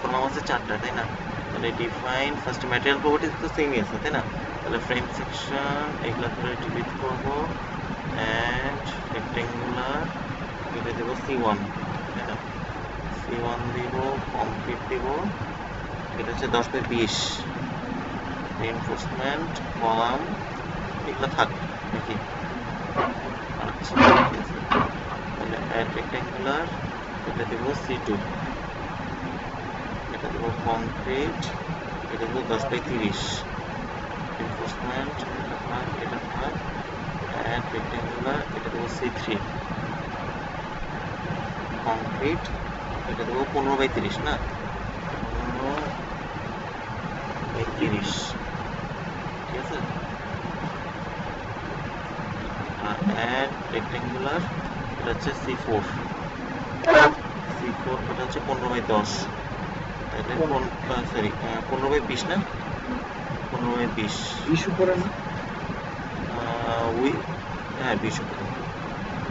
Column আছে 4টা, তাই না? তাহলে ডিফাইন ফার্স্ট ম্যাটেরিয়াল প্রপার্টিজ তো সেমই আছে, তাই না? তাহলে ফ্রেম সেকশন এগুলো ধরে ডিলিট করব অ্যান্ড রেক্টেঙ্গুলার এটা দেবো C1, তাই না? C1 দিব, কমপ্লিট দিব, এটা হচ্ছে 10/20 রিইনফোর্সমেন্ট কলাম এগুলো থাক নাকি? আচ্ছা ঠিক আছে, তাহলে অ্যাড রেক্টেঙ্গুলার এটা দেব C2, এটা দেব কমপ্লিট, এটা দেব 10/30 রিইনফোর্সমেন্ট এটা থাক অ্যাড রেক্টেঙ্গুলার এটা দেব C3 কমপ্লিট, এটা দেবো 15/30 না 15/30, ঠিক আছে? আর অ্যাড রেক্টেঙ্গুলার এটা হচ্ছে C4 এটা হচ্ছে 15/10, তাহলে সরি 15/20 না 15/20 20 উপরে না উই হ্যাঁ 20 উপরে,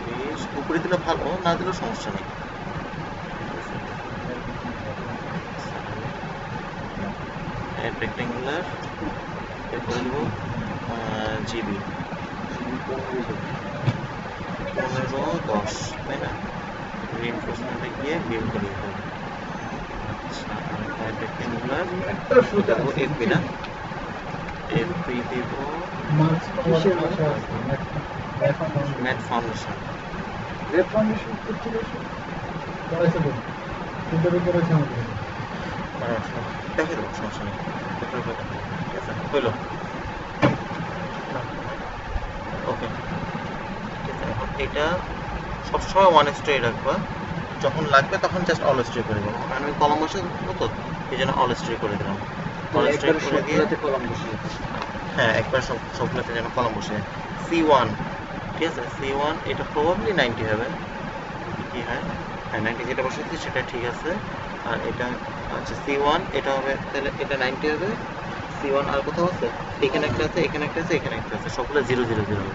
20 উপরে দিলে ভালো, না দিলেও সমস্যা নেই। অ্যাড রেক্টেঙ্গুলার এরপরে দেবো জিবি 15/10, তাই না? রিইনফোর্সমেন্টে গিয়ে বিম করে দিতে হবে। আচ্ছা অ্যাড রেক্টেঙ্গুলার দেবো এফবি না এফবি দেব ম্যাট ফাউন্ডেশন দেখে দেবো, সমস্যা নেই, ঠিক আছে হইলো ওকে। ঠিক আছে, এখন এটা সবসময় 1:8 রাখবা, যখন লাগবে তখন জাস্ট অল স্ট্রে করে দেবো, কারণ আমি কলম বসে তো এই জন্য অল স্ট্রে করে দিলাম। অল স্ট্রে করে দিয়ে হ্যাঁ একবার সবগুলোতে যেন কলম বসে। C1 ঠিক আছে, C1 এটা প্রবাবলি 90 হবে, কি হয় হ্যাঁ 90 যেটা বসেছি সেটা ঠিক আছে। আর এটা আচ্ছা C1 এটা হবে, তাহলে এটা 90 হবে। C1 আর কোথাও আছে, এখানে একটা আছে, এখানে একটা আছে, এখানে একটা আছে, সবগুলো 0 0 0 হবে।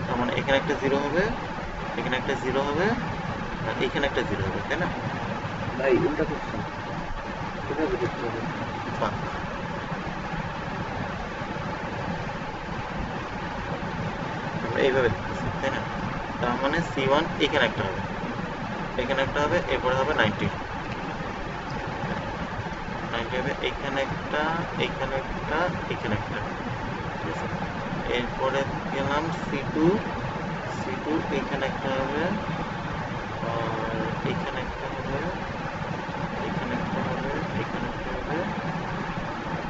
তার মানে এখানে একটা 0 হবে, এখানে একটা 0 হবে, আর এখানে একটা 0 হবে, তাই না? ভাই উল্টা করছি, কিভাবে দেখতে হবে? বাহ, আমরা এইভাবে দেখতেছি, তাই না? তার মানে C1 এখানে একটা হবে, এখানে একটা হবে, এরপরে হবে 90 হবে, এখানে একটা, এখানে একটা, এখানে একটা, ঠিক আছে? এরপরে গেলাম C2 এখানে একটা হবে, আর এখানে একটা হবে, এখানে একটা হবে, এখানে একটা হবে,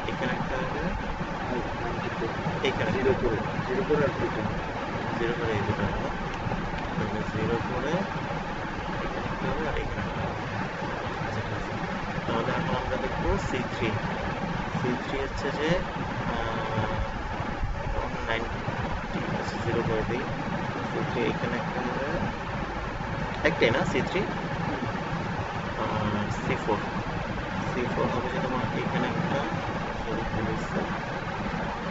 এখানে একটা হবে, এখানে জিরো করে আর দুটো 0 করে এই দুটো হবে, 0 করে এখানে একটা হবে আর এখানে একটা হবে। আচ্ছা ঠিক আছে, তাহলে এখন আমরা দেখবো C3 হচ্ছে যে 90 0 করে দিই, C3 এখানে একটা হবে, একটাই না C3, আর C4 হবে যে তোমার এখানে একটা,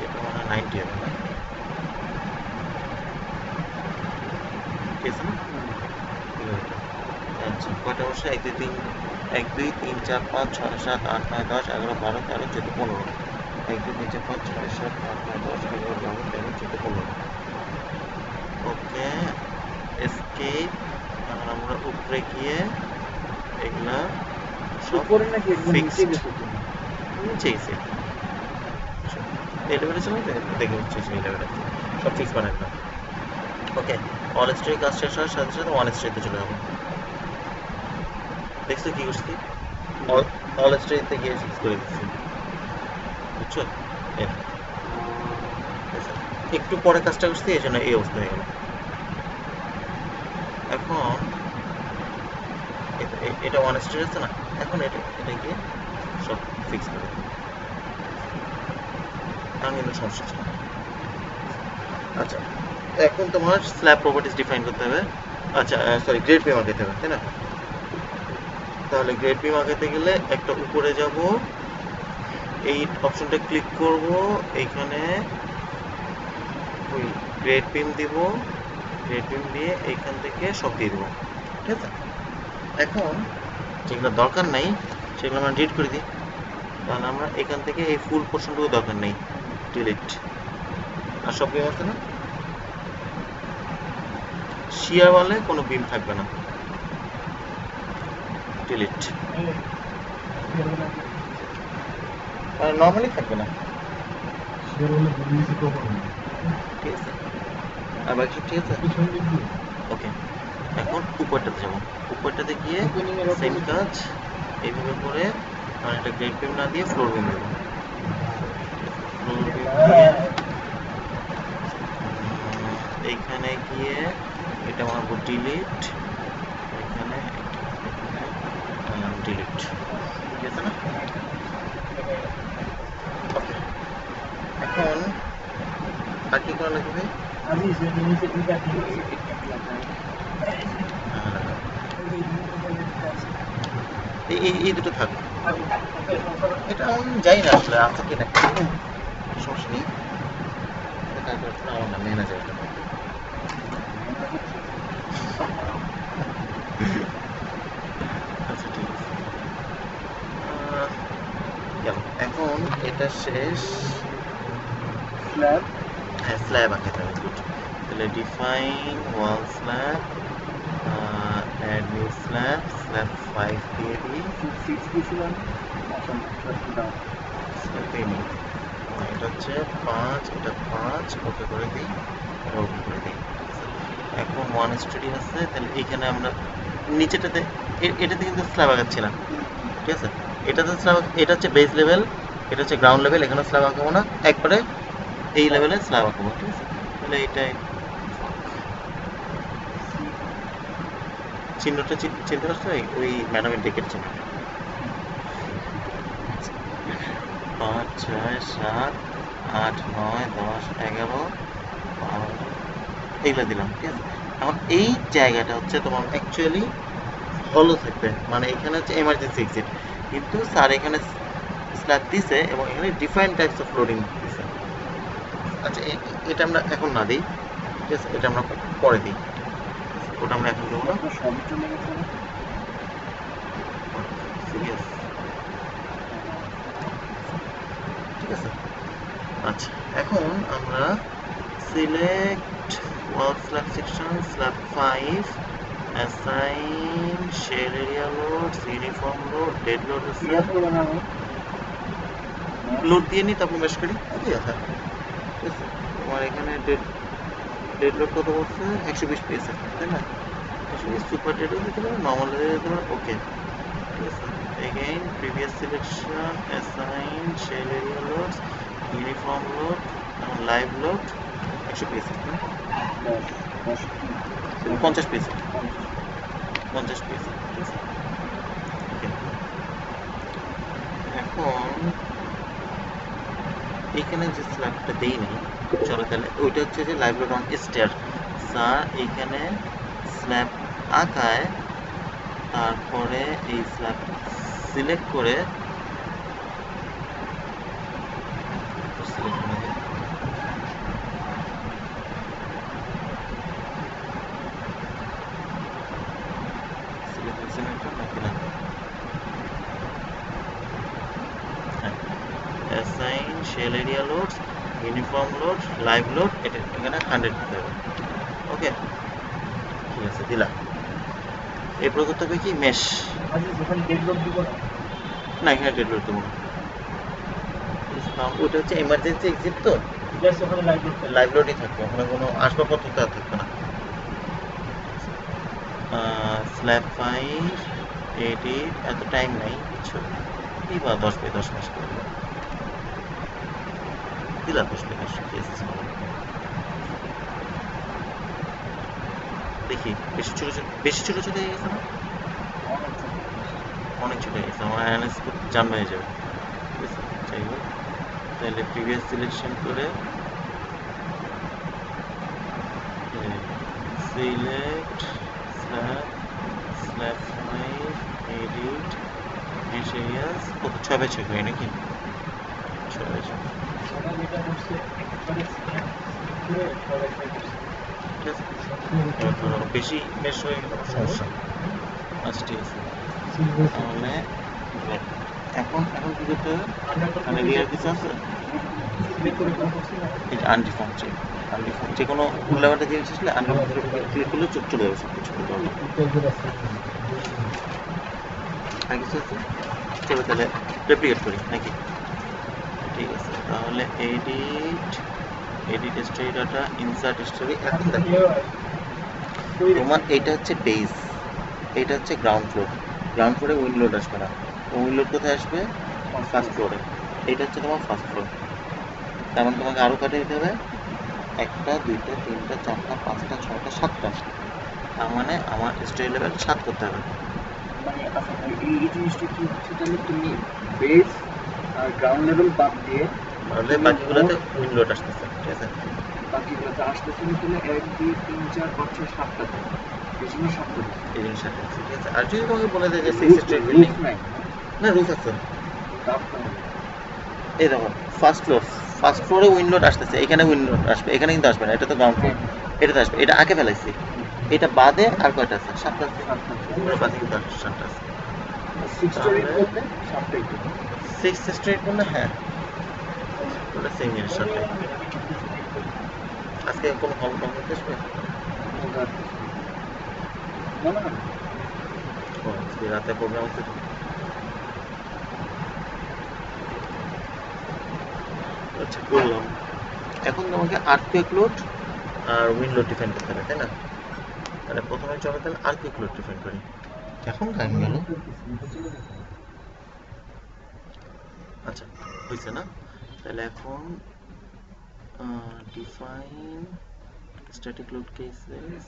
এটা মানে 90 হবে না, ঠিক আছে না? আচ্ছা কয়টা বসে 1 2 3 1 2 3 4 5 6 7 8 9 10 11 12 13 14 15 1 2 3 4 5 6 7 8 9 10 11 12 13 14 15 ওকে এসকেপ। এখন আমরা উপরে গিয়ে এগুলা সব উপরে নাকি একদম নিচে ফিক্সড গেছে তুমি? নিচে গেছে, এই লেভেলে চলে দেখে হচ্ছে এই লেভেলে সব ফিক্স বানাই দিলাম। ওকে অল স্ট্রে কাজ শেষ হওয়ার সাথে সাথে 1 স্ট্রেতে চলে যাবো। দেখছো কি করছি, অল স্ট্রেতে গিয়ে ফিক্স করে দিচ্ছি, বুঝছো? একটু পরে কাজটা করছি এই জন্য এই অবস্থা হয়ে গেল। এখন এটা 1 স্ট্রেট আছে না, এখন এটা গিয়ে সব ফিক্স করে দেবো, কারণ কিন্তু সমস্যা ছিল। আচ্ছা এখন তোমার স্ল্যাব প্রপার্টিজ ডিফাইন করতে হবে, আচ্ছা সরি গ্রেড বিম আঁকাতে হবে, তাই না? তাহলে গ্রেড বিম আঁকাতে গেলে একটা উপরে যাব, এই অপশনটা ক্লিক করব, এইখানে ওই গ্রেড বিম দিব, গ্রেড বিম দিয়ে এইখান থেকে সব দিয়ে দেবো, ঠিক আছে? এখন যেগুলো দরকার নাই সেগুলো আমরা ডিলিট করে দিই। তাহলে আমরা এখান থেকে এই ফুল পোর্শনটুকু দরকার নেই, ডিলিট। আর সব বিম আছে না, শিয়ার ওয়ালে কোনো বিম থাকবে না, ডিলিট। নর্মালি থাকবে না, ঠিক আছে। আর বাকি সব ঠিক আছে, ওকে। এখন উপরটাতে যাবো, উপরটাতে গিয়ে সেম কাজ এইভাবে করে, মানে একটা গ্রেড বিম না দিয়ে ফ্লোর বিম দেবো। ফ্লোর বিম দিয়ে এইখানে গিয়ে এটা মারবো ডিলিট, এখানে ডিলিট, ঠিক আছে না? ওকে, এখন আর কি করা লাগবে? এই দুটো থাক, এটা আমি যাই না আসলে আছে কিনা, সমস্যা নেই। আমার না ম্যানেজার, আচ্ছা ঠিক আছে। গেল, এখন এটা শেষ। হ্যাঁ, স্ল্যাব আঁকাতে হবে, গুড। তাহলে define wall slab, add new slab, slab 5 দিয়ে দিই। স্ল্যাব নেই, এটা হচ্ছে 5, এটা 5, ওকে করে দিই, এটা ওকে করে দিই। এখন 1 স্টাডি আছে, তাহলে এইখানে আমরা নিচেটাতে এটাতে কিন্তু স্ল্যাব আঁকাচ্ছি না, ঠিক আছে। এটাতে স্ল্যাব, এটা হচ্ছে বেস লেভেল, এটা হচ্ছে গ্রাউন্ড লেভেল, এখানে স্ল্যাব আঁকাবো না, একবারে এই লেভেলে স্ল্যাব আঁকাবো, ঠিক আছে। তাহলে এটাই চিহ্নটা চিনতে পারছো, ওই ম্যাডামের ডেকের চিহ্ন। 5, 6, 7, 8, 9, 10, 11, 12 এইগুলো দিলাম, ঠিক আছে। এখন এই জায়গাটা হচ্ছে তোমার অ্যাকচুয়ালি হলো থাকবে, মানে এখানে হচ্ছে এমার্জেন্সি এক্সিট, কিন্তু স্যার এখানে স্ল্যাব দিছে এবং এখানে ডিফারেন্ট টাইপস অফ লোডিং দিছে। আচ্ছা, এটা আমরা এখন না দিই, ঠিক আছে, এটা আমরা পরে দিই, ওটা আমরা এখন দেবো না। সিরিয়াস, ঠিক আছে। আচ্ছা, এখন আমরা select wall slab section, slab 5, assign shell area loads, uniform load, dead load আছে, লোড দিয়ে নিই, তারপর মেশ করি, ঠিক আছে। ঠিক আছে, তোমার এখানে ডেড লোড কত বলছে? 120 পেয়েছে, তাই না? 120 সুপার ডেডও দিতে পারো, নর্মাল দিতে পারো, ওকে, ঠিক আছে। Again previous selection, assign shell area loads, uniform load, live load 100 পেয়েছে, 50 পেয়েছে, 50 পেয়েছে, ঠিক আছে। ওকে, এখন এইখানে যে স্ল্যাবটা দেই নাই, চলো তাহলে ওইটা হচ্ছে যে live load on stair. Sir এইখানে স্ল্যাব আঁকায়, তারপরে এই স্ল্যাব সিলেক্ট করে assign shell area loads, uniform load, live load, এটা এখানে 100 দিতে হবে, ওকে, ঠিক আছে, দিলাম। এরপর করতে হবে কি, মেশ। না, এখানে ডেড লোড দেবো না, ওটা হচ্ছে এমার্জেন্সি এক্সিট, তো লাইভ লোডই থাকবে, ওখানে কোনো আসবাবপত্র তো আর থাকবে না। স্ল্যাব 5 এডিট, এত টাইম নাই কিছু, এই বা 10 বাই 10 মাস করে দিলাম, 10 বাই 10, দেখি বেশি ছোট ছোট, বেশি ছোট ছোট হয়ে গেছে না? অনেক ছোট হয়ে গেছে, আমার অ্যানালাইজ করতে জাম হয়ে যাবে, ঠিক আছে। যাই হোক, তাহলে প্রিভিয়াস সিলেকশন করে select slab, slab 5 edit mesh areas, কত 6 বাই 6 করে নাকি? 6 বাই 6, ঠিক আছে। বেশি মেশ হয়ে গেলে সমস্যা, আচ্ছা ঠিক আছে। তাহলে এখন এখন কি করতে হবে? মানে রিয়ার কিছু আছে আনডিফার্ম চেক, আনডিফার্ম যে কোনো উল্লাপাল্টা জিনিস আসলে আনডিফার্ম ক্লিক করলে চলে যাবে সব কিছু আর কিছু আছে। চলো তাহলে রেপ্লিকেট করি নাকি? ঠিক আছে, তাহলে edit story data, insert story. এখন দেখো তোমার এইটা হচ্ছে বেস, এইটা হচ্ছে গ্রাউন্ড ফ্লোর। গ্রাউন্ড ফ্লোরে উইন্ডলোড আসবে না, উইন্ডলোড কোথায় আসবে? ফার্স্ট ফ্লোরে। এইটা হচ্ছে তোমার ফার্স্ট ফ্লোর। তার মানে তোমাকে আরও কাটে দিতে হবে 1টা 2টা 3টা 4টা 5টা 6টা 7টা। তার মানে আমার স্টোরি লেভেল 7 করতে হবে। মানে আচ্ছা ভাই, এই জিনিসটা কি হচ্ছে তাহলে তুমি বেস আর গ্রাউন্ড লেভেল বাদ দিয়ে তাহলে বাকিগুলোতে উইন্ডলোড আসতেছে, ঠিক আছে? বাকিগুলোতে আসতেছে না, তাহলে 1 2 3 4 5 6 7টা এই জন্য 7টা এই জিনিসটা ঠিক আছে। আর যদি তোমাকে বলে দেয় যে 6 স্ট্রিট বিল্ডিং, নাই না রুফ আছে। তারপর এই দেখো ফার্স্ট ফ্লোরে উইন্ডোড আসতেছে, এখানে উইন্ডোড আসবে, এখানে কিন্তু আসবে না, এটা তো গ্রাউন্ড ফ্লোর। এটাতে আসবে, এটা আগে ফেলাইছি। এটা বাদে আর কয়টা আছে? 7টা আছে। বাদে কিন্তু 7টা আছে। 6 স্টোরি করতে 7টাই তো 6 স্ট্রিট বললে হ্যাঁ, ওটা সেম জিনিস 7টাই। আজকে কোনো হল করতে আসবে? মনে হয় ও, আজকে রাতে প্রোগ্রাম আছে। আচ্ছা করলাম। এখন তোমাকে আর্থকুয়েক লোড আর উইন্ড লোড ডিফাইন করতে হবে, তাই না? তাহলে প্রথমে চলো তাহলে আর্থকুয়েক লোড ডিফাইন করি। এখন টাইম গেল। আচ্ছা হয়েছে না? তাহলে এখন define static load cases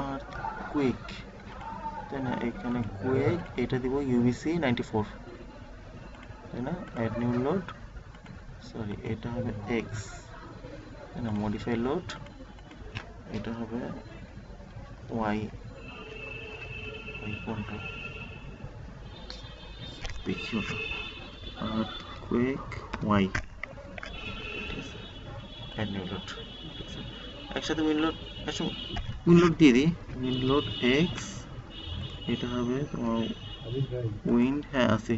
earthquake, তাই না? এখানে কুয়েক, এটা দিব ইউবিসি 94, তাই না? অ্যাড নিউ লোড, সরি এটা হবে এক্স, তাই না? মডিফাই লোড, এটা হবে ওয়াই। ওই কোনটা দেখি, ওটা আর্থকুয়েক ওয়াই, ঠিক আছে? অ্যাড নিউ লোড, ঠিক আছে? একসাথে উইন্ডলোড, একসাথে উইন্ডলোড দিয়ে দিই। উইন্ডলোড এক্স, এটা হবে তোমার উইন্ড, হ্যাঁ আছে,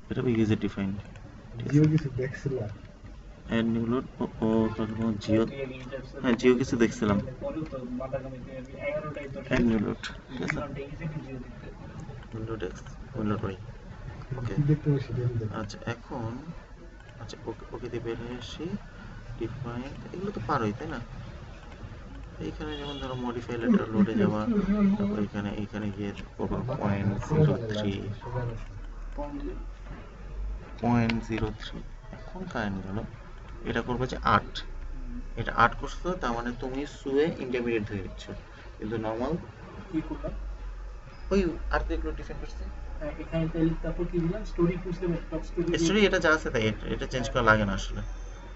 এটা হবে ইউজার ডিফাইন্ড, ঠিক আছে? অ্যাড নিউ লোড, ও তোমার জিও, হ্যাঁ জিও কিছু দেখছিলাম। অ্যাড নিউ লোড, ঠিক আছে? উইন্ডলোড এক্স, উইন্ডলোড ওয়াই, ওকে। আচ্ছা এখন, আচ্ছা ওকে ওকে দিয়ে বের হয়ে আসি। ডিফাইন এগুলো তো পারোই, তাই না? এইখানে যেমন ধরো মডিফাই লেটার লোডে যাওয়া, তারপর এইখানে গিয়ে করবো 0.03। এখন কারেন্ট গেল, এটা করবো যে 8, এটা 8 করছো, তার মানে তুমি সুয়ে ইন্টারমিডিয়েট ধরে দিচ্ছ, কিন্তু নর্মাল কি করলাম ওই আর তো এগুলো ডিফাইন করছে। এখানে তাহলে তারপর কি দিলাম স্টোরি খুঁজলাম, টপ স্টোরি স্টোরি এটা যা আছে তাই, এটা চেঞ্জ করা লাগে না আসলে।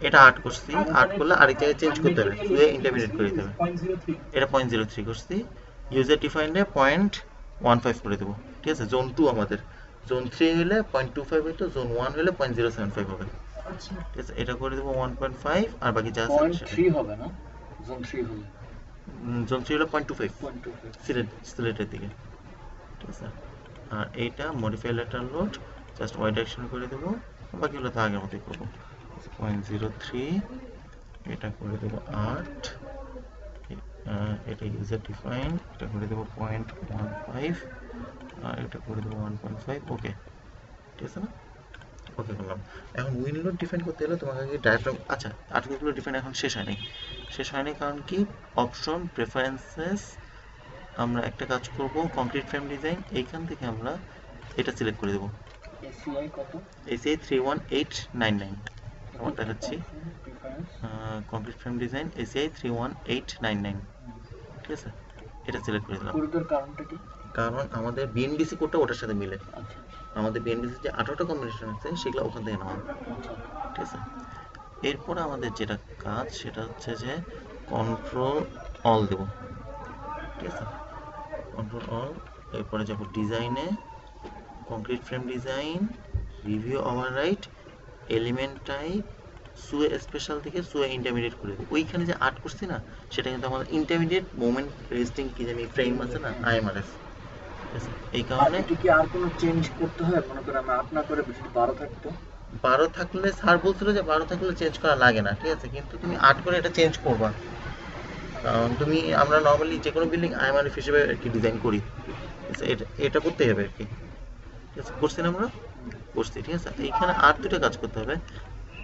এটা 8 করছি, 8 করলে আরেক জায়গায় চেঞ্জ করতে হবে, সুয়ে ইন্টারমিডিয়েট করে দিতে হবে। 0.03 এটা 0.03 করছি, ইউজার ডিফাইন্ডে 0.15 করে দেবো, ঠিক আছে? জোন 2 আমাদের, জোন 3 হলে 0.25 হতো, জোন 1 হলে 0.075 হবে, আচ্ছা ঠিক আছে? এটা করে দেবো 1.5, আর বাকি যা আছে 0.3 হবে না, জোন 3 হলে জোন 3 হলো 0.25 0.25 সিলেটের দিকে, ঠিক আছে? আর এইটা modify lateral load just Y direction করে দেবো, বাকিগুলো তো আগের মতোই করবো। 0.03, এটা করে দেবো 8, এটা ইউজার ডিফাইন, এটা করে দেবো 0.15, আর এটা করে দেবো 1.5, ওকে, ঠিক আছে না? ওকে করলাম। এখন উইন্ডলোড ডিফাইন করতে হলে তোমাকে আগে ডায়াফ্রাম, আচ্ছা আর্টিকেলগুলো ডিফাইন এখন শেষ হয়নি কারণ কি অপশন প্রেফারেন্সেস, আমরা একটা কাজ করব কংক্রিট ফ্রেম ডিজাইন, এইখান থেকে আমরা এটা সিলেক্ট করে দেবো। এসিআই কত? এসিআই 31899 আমার দেখাচ্ছি, কংক্রিট ফ্রেম ডিজাইন এসিআই 31899, ঠিক আছে? এটা সিলেক্ট করে দিলাম। কোডের কারণটা কি? কারণ আমাদের বিএনবিসি কোডটা ওটার সাথে মিলে, আচ্ছা আমাদের বিএনবিসি যে 18টা কম্বিনেশন আছে সেগুলো ওখান থেকে নেওয়া, আচ্ছা ঠিক আছে? এরপর আমাদের যেটা কাজ সেটা হচ্ছে যে কন্ট্রোল অল দেব, ঠিক আছে? কন্ট্রোল অল, এরপরে যাব ডিজাইনে, concrete frame design, review overwrite, element type, sway special থেকে সুয়ে ইন্টারমিডিয়েট করে দেবো। ওইখানে যে 8 করছি না, সেটা কিন্তু আমাদের ইন্টারমিডিয়েট মোমেন্ট রেজিস্টিং কি জানি ফ্রেম আছে না, আইএমআরএস, এই আর কারণে এটা কি আর কোনো চেঞ্জ করতে হয়? মনে করেন আমি 8 না করে যদি 12 থাকতো, 12 থাকলে স্যার বলছিল যে 12 থাকলে চেঞ্জ করা লাগে না, ঠিক আছে, কিন্তু তুমি 8 করে এটা চেঞ্জ করবা, কারণ তুমি আমরা নর্মালি যে কোনো বিল্ডিং আইএমআরএফ হিসেবে আর কি ডিজাইন করি, ঠিক আছে, এটা এটা করতেই হবে আর কি, ঠিক আছে, করছি না আমরা, করছি, ঠিক আছে। এইখানে আর দুটো কাজ করতে হবে,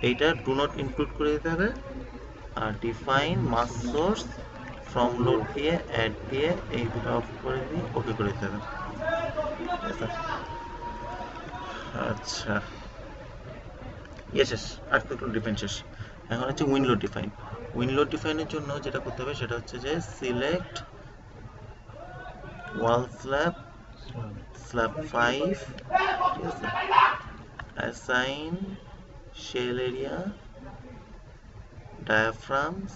এইটা ডু নট ইনক্লুড করে দিতে হবে, আর define mass source from load দিয়ে অ্যাড দিয়ে এই দুটো অফ করে দিয়ে ওকে করে দিতে হবে, ঠিক আছে। আচ্ছা, ইয়ে শেষ, আর তো ডিফাইন শেষ। এখন হচ্ছে উইন্ডো ডিফাইন। উইন্ডো ডিফাইনের জন্য যেটা করতে হবে সেটা হচ্ছে যে সিলেক্ট ওয়াল স্ল্যাব, স্ল্যাব 5, ঠিক আছে, assign shell area, diaphragms,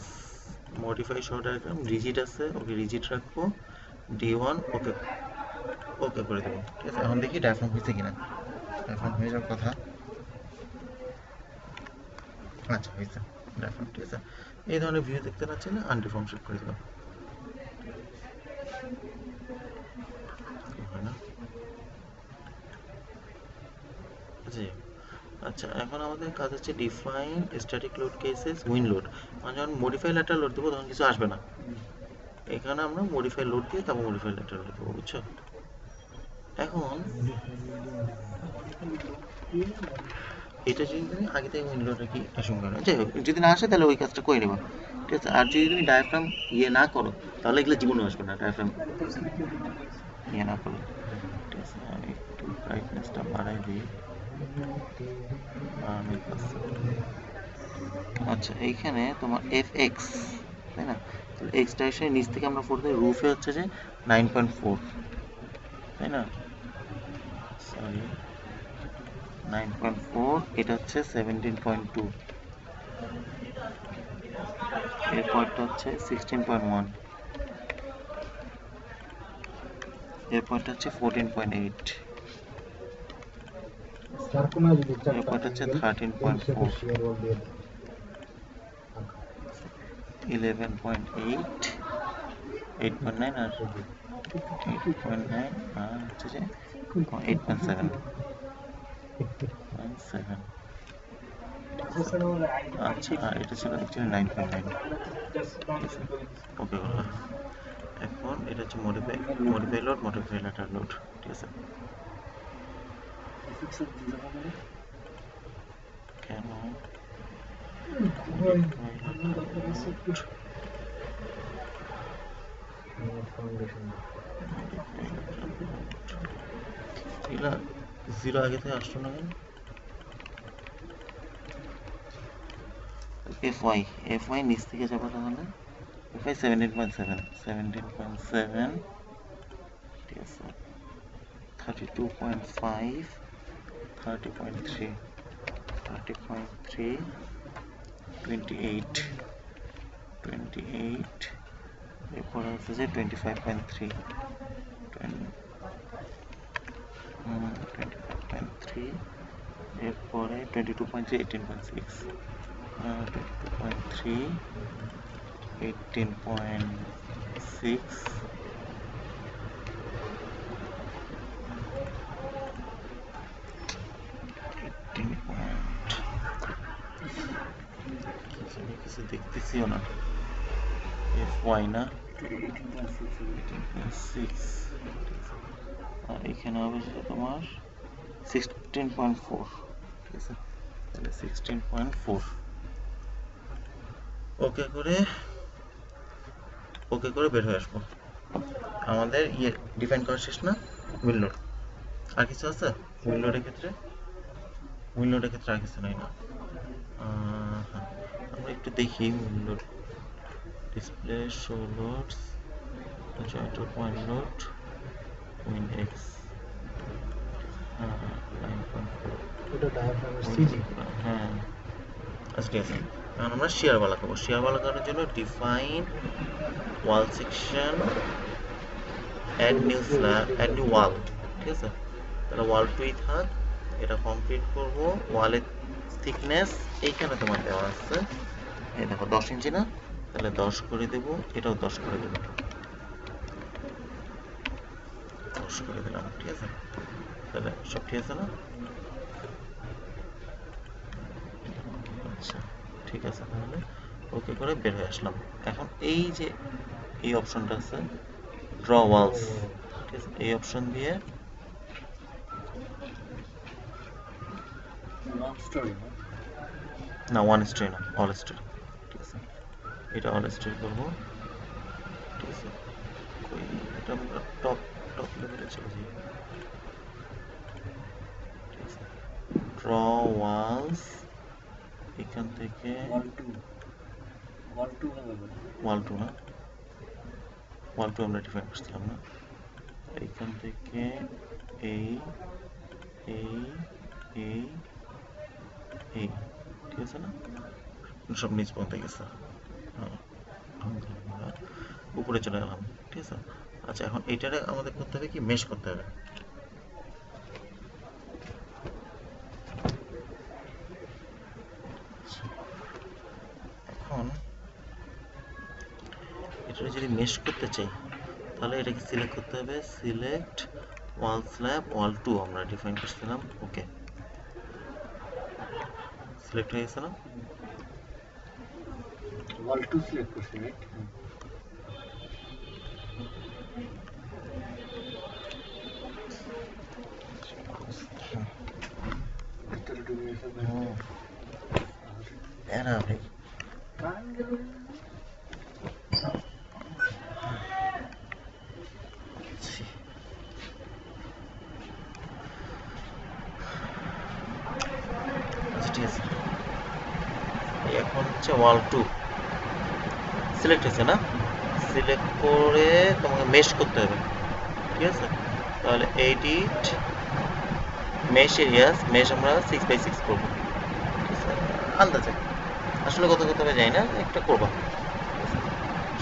modify show diagram, rigid আছে, ওকে রিজিড রাখবো, D1 ওকে ওকে করে দেবো, ঠিক আছে। এখন দেখি ডায়াফ্রাম হয়েছে কিনা, ডায়াফ্রাম হয়ে যাওয়ার কথা, আচ্ছা হয়েছে ডায়াফ্রাম, ঠিক আছে। এই ধরনের ভিউ দেখতে পাচ্ছি না, আনডিফর্ম শেপ করে দিলাম, হয় না, জি। আচ্ছা, এখন আমাদের কাজ হচ্ছে define static load cases win load, মানে যখন মডিফাই লেটার লোড দেবো তখন কিছু আসবে না, এখানে আমরা মডিফাই লোড দিয়ে তারপর মডিফাই লেটার লোড দেবো, বুঝছো। এখন এটা যদি তুমি আগে থেকে উইন লোডটা কি অ্যাসিউম করো, যাই হোক, যদি না আসে তাহলে ওই কাজটা করে নেবা, ঠিক আছে। আর যদি তুমি ডায়াফ্রাম ইয়ে না করো তাহলে এগুলো জীবনে আসবে না, ডায়াফ্রাম ইয়ে না করো, ঠিক আছে। আমি একটু ব্রাইটনেসটা বাড়াই দিই, আচ্ছা এইখানে তোমার fx, তাই না, তাহলে x ডাইরেকশনের নিচ থেকে আমরা 4 দিই, রুফে হচ্ছে যে 9.4, তাই না, সরি 9.4, এটা হচ্ছে 17.2, এর পরটা হচ্ছে 16.1, এর পরটা হচ্ছে 14.8, এর পরটা হচ্ছে 13.4, 11.8, 8.9 আর 8.9 আর হচ্ছে যে 8.7, আচ্ছা, আর এটা ছিল অ্যাকচুয়ালি 9.9, ওকে করলাম। এখন এটা হচ্ছে modify load, modify lateral load, ঠিক আছে। কেন এগুলা জিরো আগে থেকে আসলো না কেন, fy নিচ থেকে যাবো তাহলে, fy 17.7, ঠিক আছে, 32.5, 30.3, 28, এরপরে হচ্ছে যে 25.3, 25.3, এরপরে 22.3, 18.6, 22.3, 18.6, কিছু দেখতেছিও না, fy না 18.6, আর এখানে হবে সেটা তোমার 16.4, ঠিক আছে, তাহলে 16.4 ওকে করে বের হয়ে আসবো। আমাদের ইয়ে ডিফাইন করা শেষ না, উইন্ডোর আর কিছু আছে, উইন্ডোর ক্ষেত্রে আর কিছু নাই না, হ্যাঁ, আমরা একটু দেখি উইন্ডোর display show loads, jointer point load, win x, হ্যাঁ 9.4, হ্যাঁ আচ্ছা ঠিক আছে। এখন আমরা শেয়ার বালা করবো, শেয়ার বালা করার জন্য define wall section, add new slab, add new wall, ঠিক আছে, তাহলে ওয়াল 2 থাক, এটা কমপ্লিট করব। ওয়ালের থিকনেস এইখানে তোমার দেওয়া আছে, এই দেখো 10 ইঞ্চি না, তাহলে 10 করে দেব, এটাও 10 করে দেব, পুশ করে দিলাম, ঠিক আছে? তাহলে সব ঠিক আছে না? আচ্ছা ঠিক আছে, তাহলে ওকে করে বের হয়ে আসলাম। এখন এই যে এই অপশনটা আছে ড্র ওয়ালস, ঠিক আছে? এই অপশন দিয়ে ওয়ান স্টোরি না, ওয়ান স্টোরি না, অল স্টোরি, ঠিক আছে? এটা অল স্টোরি করবো, ঠিক আছে? কই এটা আমরা টপ টপ লেভেলে চলে যাই, ঠিক আছে? ড্র ওয়ালস, এখান থেকে ওয়াল টু হবে বলে। ওয়াল টু না, ওয়াল টু আমরা ডিফাইন করছিলাম না। এইখান থেকে এই এই এই এই, ঠিক আছে না? সব নিচ পর্যন্ত গেছে, হ্যাঁ, আমরা উপরে চলে গেলাম, ঠিক আছে? আচ্ছা এখন এইটারে আমাদের করতে হবে কি, মেশ করতে হবে। এখন এটারে যদি মেশ করতে চাই তাহলে এটাকে সিলেক্ট করতে হবে, সিলেক্ট ওয়াল স্ল্যাব ওয়াল টু আমরা ডিফাইন করছিলাম, ওকে সিলেক্ট হয়ে গেছে না? ওয়াল টু সিলেক্ট করছি, রাইট? ভিতরে ঢুকে গেছে ভাই। এরা ভাই ছি। আচ্ছা ঠিক আছে, এখন হচ্ছে ওয়াল টু সিলেক্ট হয়েছে না? সিলেক্ট করে তোমাকে মেশ করতে হবে, ঠিক আছে? তাহলে এডিট মেশ এরিয়াস, মেশ আমরা 6x6 করবো, ঠিক আছে? আন্দাজে আসলে কত করতে হবে জানি না, একটা করবো,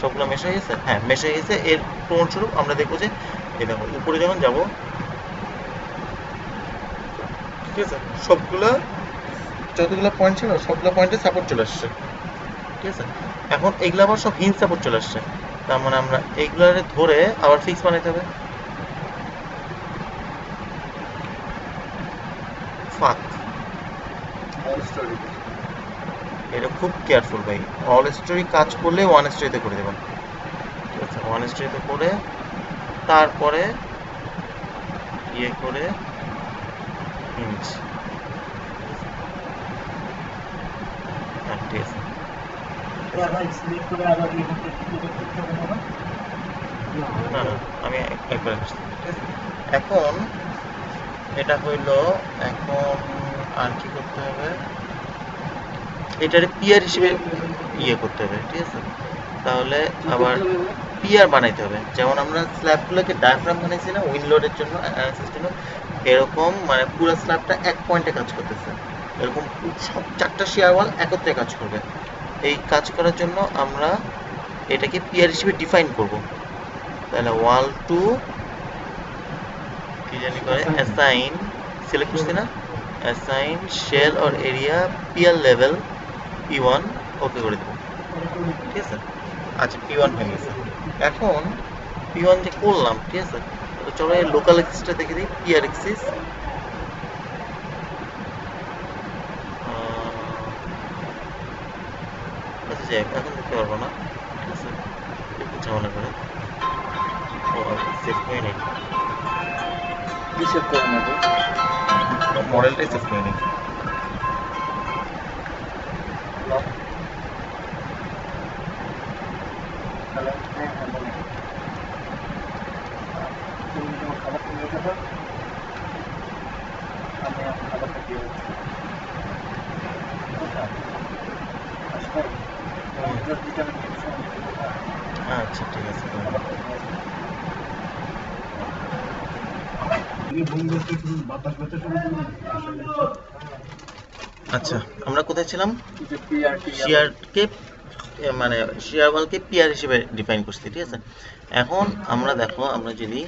সবগুলো মেশ হয়ে গেছে, হ্যাঁ মেশ হয়ে গেছে। এর প্রমাণস্বরূপ আমরা দেখবো যে এই দেখো উপরে যখন যাব, ঠিক আছে, সবগুলা যতগুলো পয়েন্ট ছিল সবগুলো পয়েন্টে সাপোর্ট চলে আসছে, ঠিক আছে? এখন এইগুলো আবার সব হিঞ্জ সাপোর্ট চলে আসছে, তার মানে আমরা এইগুলারে ধরে আবার ফিক্স বানাইতে হবে। ফাক, অল স্টোরি এটা খুব কেয়ারফুল ভাই। অল স্টোরি কাজ করলে ওয়ান স্টোরিতে করে দেবেন, ঠিক আছে? ওয়ান স্টোরিতে করে তারপরে ইয়ে করে হিঞ্জ, হ্যাঁ ঠিক আছে। ভাই সিলেক্ট করে আবার ইয়ে করতে হবে না? না না, আমি একবার আসছি, ঠিক আছে? এখন এটা হইলো, এখন আর কি করতে হবে, এটারে পিয়ার হিসেবে ইয়ে করতে হবে, ঠিক আছে? তাহলে আবার পিয়ার বানাইতে হবে, যেমন আমরা স্ল্যাবগুলোকে ডায়াফ্রাম বানাইছি না উইন্ড লোডের জন্য, অ্যানালাইসিস জন্য, এরকম মানে পুরো স্ল্যাবটা এক পয়েন্টে কাজ করতেছে, এরকম সব চারটা শেয়ার ওয়াল একত্রে কাজ করবে। এই কাজ করার জন্য আমরা এটাকে পিয়ার হিসেবে ডিফাইন করব। তাহলে ওয়াল টু কি জানি করে অ্যাসাইন, সিলেক্ট করছি না, assign shell or area pier level P1, okay করে দেবো, ঠিক আছে? আচ্ছা P1 হয়ে গেছে। এখন P1 যে করলাম, ঠিক আছে, তো চলো এই লোকাল এক্সিসটা দেখে দিই, পিয়ার এক্সিস, আচ্ছা যাই হোক, এখন দেখতে পারবো না, ঠিক আছে? একটু ঝামেলা করে, ও সেভ করে নিই, কি সেভ করে নেবো? মডেলটাই সেভ করে নিই। লক হ্যালো, হ্যাঁ হ্যাঁ বলো। তুমি তোমার খাবার কিনে দেবো, আমি আমার খাবারটা দিয়ে দিচ্ছি। কোথায় আসবে? যেটা আমি আচ্ছা ঠিক আছে, আচ্ছা আমরা কোথায় ছিলাম? যে পিআরটি শেয়ারকে মানে শেয়ার ওয়ালকে পিয়ার হিসেবে ডিফাইন করছি, ঠিক আছে? এখন আমরা দেখো, আমরা যদি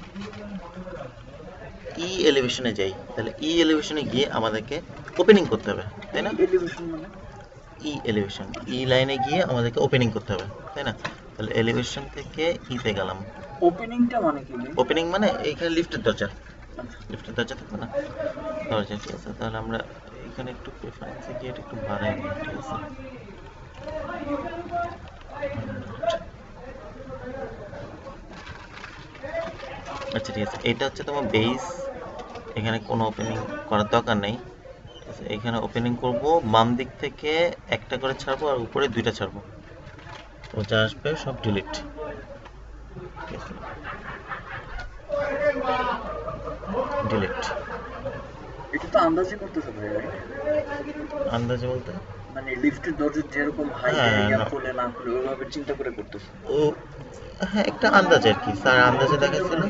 ই এলিভেশনে যাই, তাহলে ই এলিভেশনে গিয়ে আমাদেরকে ওপেনিং করতে হবে, তাই না? এলিভেশন মানে ই এলিভেশন, ই লাইনে গিয়ে আমাদেরকে ওপেনিং করতে হবে, তাই না? তাহলে এলিভেশন থেকে ইতে গেলাম। ওপেনিংটা মানে কি ভাই? ওপেনিং মানে এইখানে লিফটের দরজা, আচ্ছা। লিফটের দরজা থাকবে না, দরজা, ঠিক আছে। তাহলে আমরা এখানে একটু প্রেফারেন্সে গিয়ে এটা একটু বাড়াই নিই, ঠিক আছে। আচ্ছা ঠিক আছে, এটা হচ্ছে তোমার বেস, এখানে কোনো ওপেনিং করার দরকার নেই, ঠিক আছে। এখানে ওপেনিং করব, বাম দিক থেকে একটা করে ছাড়বো আর উপরে দুইটা ছাড়বো, তো যা আসবে সব ডিলিট, ঠিক আছে, ডিলিট। এটা তো আন্দাজে করতেছে ভাই, রাইট? আন্দাজে বলতে মানে লিফটের দরজা যেরকম হাইট হ্যাঁ, এরিয়া না। খুলে না খুলে ওইভাবে চিন্তা করে করতেছে। ও হ্যাঁ, একটা আন্দাজে আর কি, স্যার আন্দাজে দেখাচ্ছিল,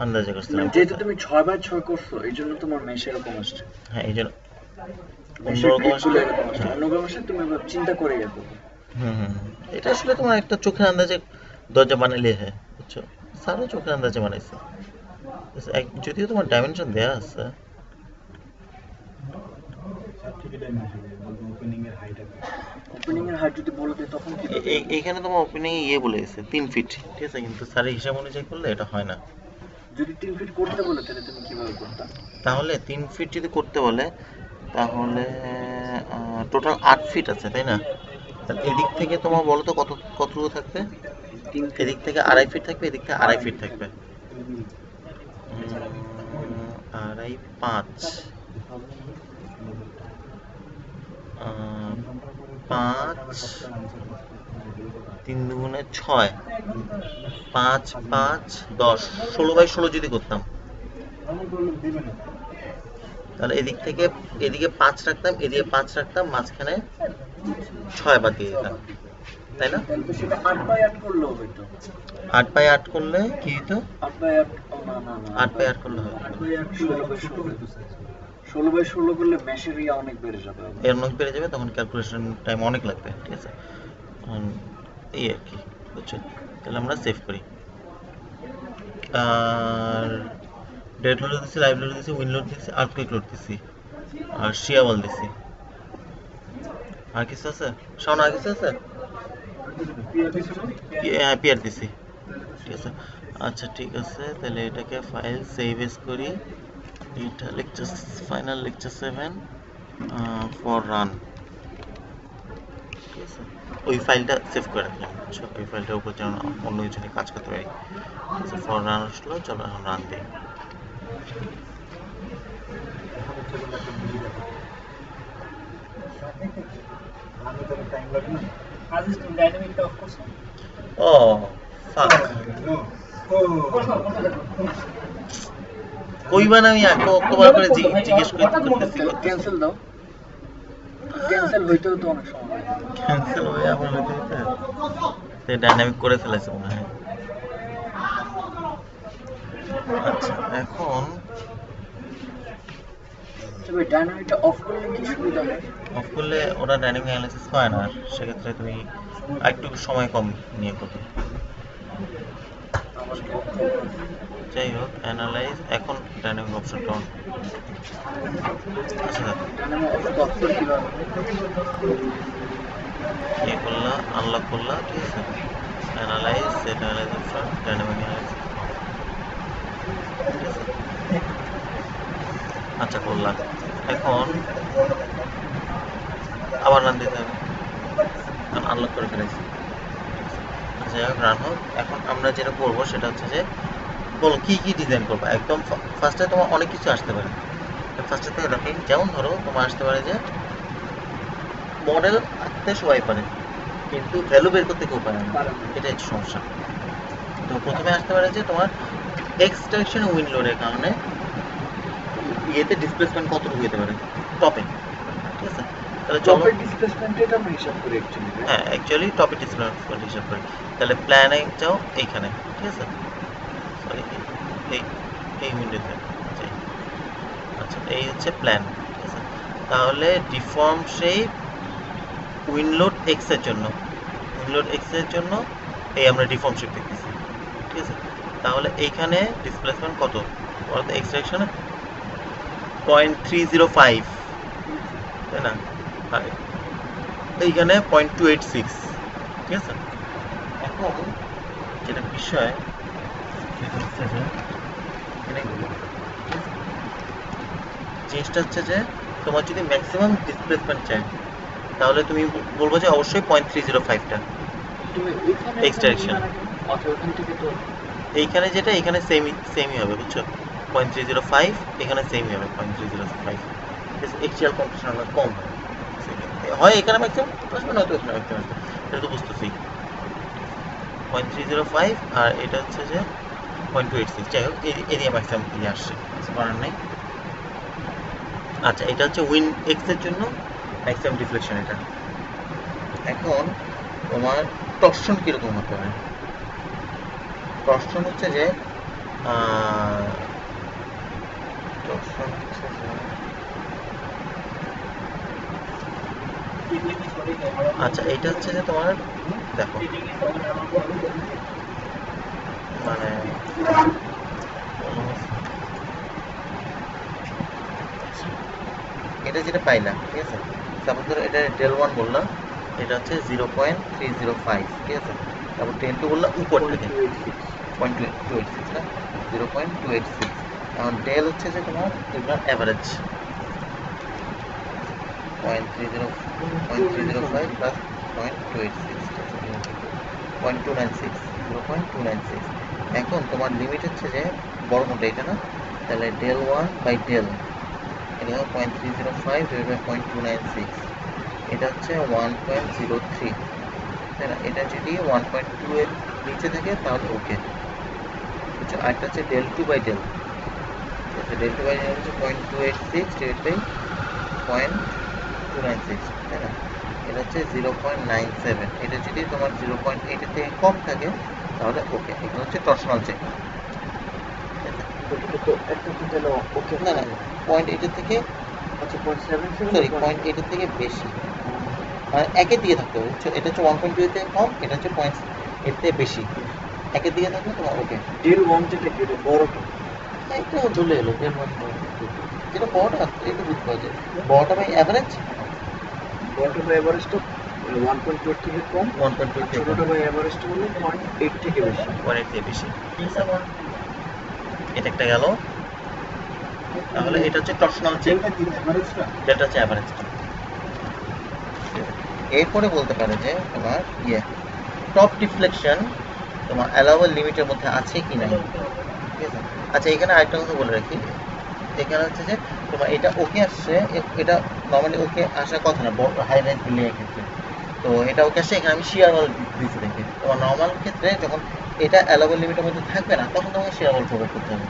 আন্দাজে করছিলাম। যেহেতু তুমি 6x6 করছো এই জন্য তোমার মেশ এরকম আসছে, হ্যাঁ, এই জন্য মেশের অন্যরকম দিকগুলো আসলে। এরকম আসছে, হ্যাঁ, অন্যরকম আসলে তুমি এবার চিন্তা করে ইয়ে করবে। এটা আসলে তোমার একটা চোখের আন্দাজে দরজা বানাইলে হয়, বুঝছো। স্যারও চোখের আন্দাজে বানাইছে, যদিও তোমার ডাইমেনশন দেয়া আছে। ওপেনিং এর হাইট যদি বলে দেয় তখন কি হবে? এইখানে তোমার ওপেনিং ইয়ে বলে গেছে 3 ফিট, ঠিক আছে, কিন্তু স্যারের হিসাব অনুযায়ী করলে এটা হয় না। যদি 3 ফিট করতে বলে তাহলে তুমি কিভাবে করতা? তাহলে 3 ফিট যদি করতে বলে, তাহলে টোটাল 8 ফিট আছে, তাই না? তাহলে এদিক থেকে তোমার বলো তো কতটুকু থাকবে? 3 ফিট এদিক থেকে 2.5 ফিট থাকবে, এদিক থেকে 2.5 ফিট থাকবে। 2.5 5 5 3 দুগুণে 6, 5 5 10, 16x16 যদি করতাম, তাহলে এদিক থেকে এদিকে 5 রাখতাম, এদিকে 5 রাখতাম, মাঝখানে 6 বাদ দিয়ে দিতাম, তাই না? তাহলে তো সেটা 8x8 করলেও হইতো। 8/8 করলে কি হতো? 8x8 ও না না না 8/8 করলে হয় 8x8 16x16 করলে মেশের ইয়া অনেক বেড়ে যাবে। এর অনেক বেড়ে যাবে, তখন ক্যালকুলেশন টাইম অনেক লাগবে, ঠিক আছে। এই আর কি, বুঝছো। তাহলে আমরা সেভ করি, আর ডেড লোড দিছি, লাইভ লোড দিছি, উইন লোড দিছি, আর্থকুইক লোড দিছি, আর শিয়া বল দিছি। আর কিছু আছে শাওন, আর কিছু আছে? হ্যাঁ, পিআর দিছি, ঠিক আছে। আচ্ছা ঠিক আছে, তাহলে এটাকে ফাইল সেভ এস করি, এটা lecture, final lecture 7 for run, ঠিক আছে। ওই ফাইলটা সেভ করে রাখলাম, বুঝছো, ওই ফাইলটার উপর যেন অন্য কিছু নিয়ে কাজ করতে পারি, ঠিক আছে। ফর রান আসলো, চলো এখন রান দিই। আজিজ তুমি ডাইনামিকটা অফ করছো? ও ফাক, কইবা না, আমি কতবার করে জিজ্ঞেস করতেছি, ক্যান্সেল দাও, ক্যান্সেল হইতেও তো অনেক সময় লাগে। ক্যান্সেল হয়ে আবার হইতে হইতে সে ডাইনামিক করে ফেলেছে মনে হয়। আচ্ছা এখন তবে ডাইনামিকটা অফ করলে কি সুবিধা হয়? অফ করলে ওরা ডাইনামিক অ্যানালাইসিস হয় না, আর সেক্ষেত্রে তুমি একটু সময় কম নিয়ে করবে। আমার যাই হোক, অ্যানালাইজ, এখন ডাইনামিক অপশনটা অন। আচ্ছা ডাইনামিক অফ করে কিভাবে? ইয়ে করলা, আনলক করলা, ঠিক আছে। Analyse, set analyse option, dynamic analyse, ঠিক আছে। আচ্ছা করলাম, এখন আবার রান দিতে হবে, কারণ আনলক করে ফেলেছি। আচ্ছা যাই হোক, রান হোক। এখন আমরা যেটা করবো সেটা হচ্ছে যে, বলো কি কি ডিজাইন করবো। একদম ফার্স্টে তোমার অনেক কিছু আসতে পারে, ফার্স্টে থেকে দেখি, যেমন ধরো তোমার আসতে পারে যে মডেল আঁকতে সবাই পারে, কিন্তু ভ্যালু বের করতে কেউ পারে না, এটা হচ্ছে সমস্যা। তো প্রথমে আসতে পারে যে তোমার এক্সট্রাকশন উইন্ড লোডের কারণে ইয়েতে ডিসপ্লেসমেন্ট কতটুকু যেতে পারে টপে, ঠিক আছে। তাহলে চলো, টপের ডিসপ্লেসমেন্ট এটা আমরা হিসাব করি অ্যাকচুয়ালি। হ্যাঁ অ্যাকচুয়ালি টপে ডিসপ্লেসমেন্ট হিসাব করি। তাহলে প্ল্যানে যাও এইখানে, ঠিক আছে, সরি এই এই উইন্ডোতে যাই। আচ্ছা এই হচ্ছে প্ল্যান, ঠিক আছে। তাহলে ডিফর্ম শেপ উইন্ডলোড এক্স এর জন্য, উইন্ডলোড এক্স এর জন্য এই আমরা ডিফর্ম শেপ দেখতেছি, ঠিক আছে। তাহলে এইখানে ডিসপ্লেসমেন্ট কত বলতো, এক্সট্রাকশনে 0.305, তাই না, আর এইখানে 0.286, ঠিক আছে। এখন যেটা বিষয় সেটা হচ্ছে যে জিনিসটা হচ্ছে যে তোমার যদি ম্যাক্সিমাম ডিসপ্লেসমেন্ট চাই তাহলে তুমি বলবো যে অবশ্যই 0.305টা তুমি ওইখানে X direction। আচ্ছা ওখান থেকে তো এইখানে যেটা এখানে সেমই হবে বুঝছো 0.305 এখানে সেমই হবে 0.305 এক্সিয়াল কম্প্রেশন আমার কম হয় হয় এখানে ম্যাক্সিমাম আসবে নয়তো এখানে ম্যাক্সিমাম আসবে এটা তো বুঝতেছি 0.305 আর এটা হচ্ছে যে 0.286 যাই হোক এরিয়া ম্যাক্সিমাম এরিয়া আসছে কিছু করার নেই। আচ্ছা এটা হচ্ছে উইন এক্স এর জন্য ম্যাক্সিমাম ডিফ্লেকশন এটা। এখন তোমার টর্শন কিরকম হতে পারে? টর্শন হচ্ছে যে টর্শন হচ্ছে যে আচ্ছা এটা হচ্ছে যে তোমার দেখো মানে এটা যেটা পাইলাম ঠিক আছে তারপর ধরো এটা ডেল ওয়ান বললাম এটা হচ্ছে 0.305 ঠিক আছে তারপর ডেল টু বললাম উপর থেকে 0.286 না 0.286 এখন ডেল হচ্ছে যে তোমার এগুলোর অ্যাভারেজ 0.305 প্লাস 0.286 0.296 0.296 এখন তোমার লিমিট হচ্ছে যে বড় কোনটা এটা না তাহলে ডেল ওয়ান বাই ডেল এটা 0.305 ডিভাইড বাই 0.296 এটা হচ্ছে 1.03 তাই না এটা যদি 1.2 এর নিচে থাকে তাহলে ওকে আচ্ছা আরেকটা হচ্ছে del two by del del two by del হচ্ছে 0.286 ডিভাইড বাই 0.296 তাই না এটা হচ্ছে 0.97 এটা যদি তোমার 0.8 এর থেকে কম থাকে তাহলে ওকে এগুলো হচ্ছে টর্শনাল চেক তো একটা তো গেল ওকে না না 0.8 এর থেকে আচ্ছা 0.77 সরি 0.8 এর থেকে বেশি মানে একের দিকে থাকতে হবে বুঝছো এটা হচ্ছে 1.2 এর থেকে কম এটা হচ্ছে 0.8 এর থেকে বেশি একের দিকে থাকলে তোমার ওকে ডেল ওয়ান যেটা কি এটা বড়টা একটু চলে এলো দেড় মাস যেটা বড়টা একটু বুঝতে পারছে বড়টা বাই অ্যাভারেজ বড়টা বাই এভারেজটা 1.2 এর থেকে কম 1.2 এর থেকে ছোটটা বাই এভারেজটা হলো 0.8 থেকে বেশি 1.8 থেকে বেশি এটা একটা গেল তাহলে এটা হচ্ছে টর্শনাল চেক যেটা হচ্ছে অ্যাভারেজটা এরপরে বলতে পারে যে তোমার টপ ডিফ্লেকশন তোমার অ্যালাউয়েবল লিমিটের মধ্যে আছে কি নাই ঠিক আছে আচ্ছা এখানে আরেকটা কথা বলে রাখি এখানে হচ্ছে যে তোমার এটা ওকে আসছে এটা নর্মালি ওকে আসার কথা না হাই রাইজ বিল্ডিং এর ক্ষেত্রে তো এটা ওকে আসছে এখানে আমি শিয়ার ওয়াল দিচ্ছি দেখি তোমার নর্মাল ক্ষেত্রে যখন এটা অ্যালাউয়েবল লিমিটের মধ্যে থাকবে না তখন তোমাকে শিয়ার ওয়াল প্রোভাইড করতে হবে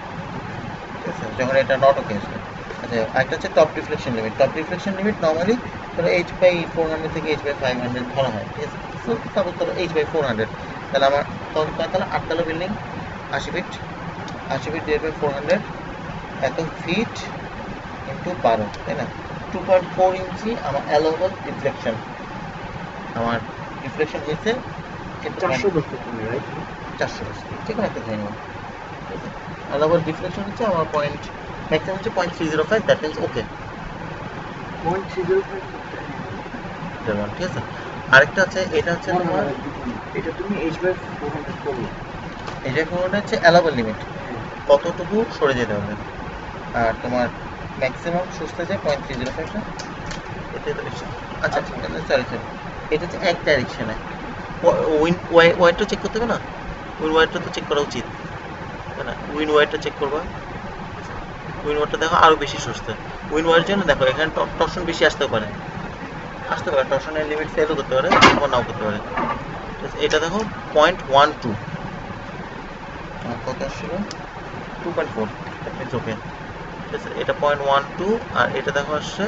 ঠিক আছে যখন এটা নট ওকে আসবে আচ্ছা আরেকটা হচ্ছে top deflection limit top deflection limit normally ধরো এইচ বাই 400 থেকে এইচ বাই 500 ধরা হয় ঠিক আছে সো সাপোজ ধরো এইচ বাই 400 তাহলে আমার তাহলে 8 তলা building 80 feet 80 feet divide by 400 এত ফিট ইন্টু 12 তাই না 2.4 ইঞ্চি আমার অ্যালাউয়েবল ডিফ্লেকশন আমার ডিফ্লেকশন হয়েছে 400 বলতে তুমি রাইট 400 যে কোনো একটা ধরে নেব অ্যালাউয়েবল ডিফ্লেকশন হচ্ছে আমার পয়েন্ট ম্যাক্সিমাম হচ্ছে 0.305 দ্যাট মিন্স ওকে 0.305 ঠিক আছে আরেকটা আছে এটা হচ্ছে তোমার এটা তুমি h/400 করলে এটা কোনটা হচ্ছে অ্যালাউয়েবল লিমিট কতটুকু সরে যেতে হবে আর তোমার ম্যাক্সিমাম সুস্থ যায় 0.305 না এটাই তো বেশি আচ্ছা সরি এটা হচ্ছে এক ডাইরেকশনে উইন ওয়াইডটা চেক করতে হবে না উইন ওয়াইডটা তো চেক করা উচিত তাই না উইন ওয়াইডটা চেক করবা উইন ওয়াইডটা দেখো আরও বেশি সুস্থ উইন ওয়াইডের জন্য দেখো এখানে টর্শন বেশি আসতেও পারে টর্শনের লিমিট সেটও করতে পারে বা নাও করতে পারে ঠিক আছে এটা দেখো 0.12 কত আসছিল 2.4 দ্যাট মিন্স ওকে ঠিক আছে এটা 0.12 আর এটা দেখো আসছে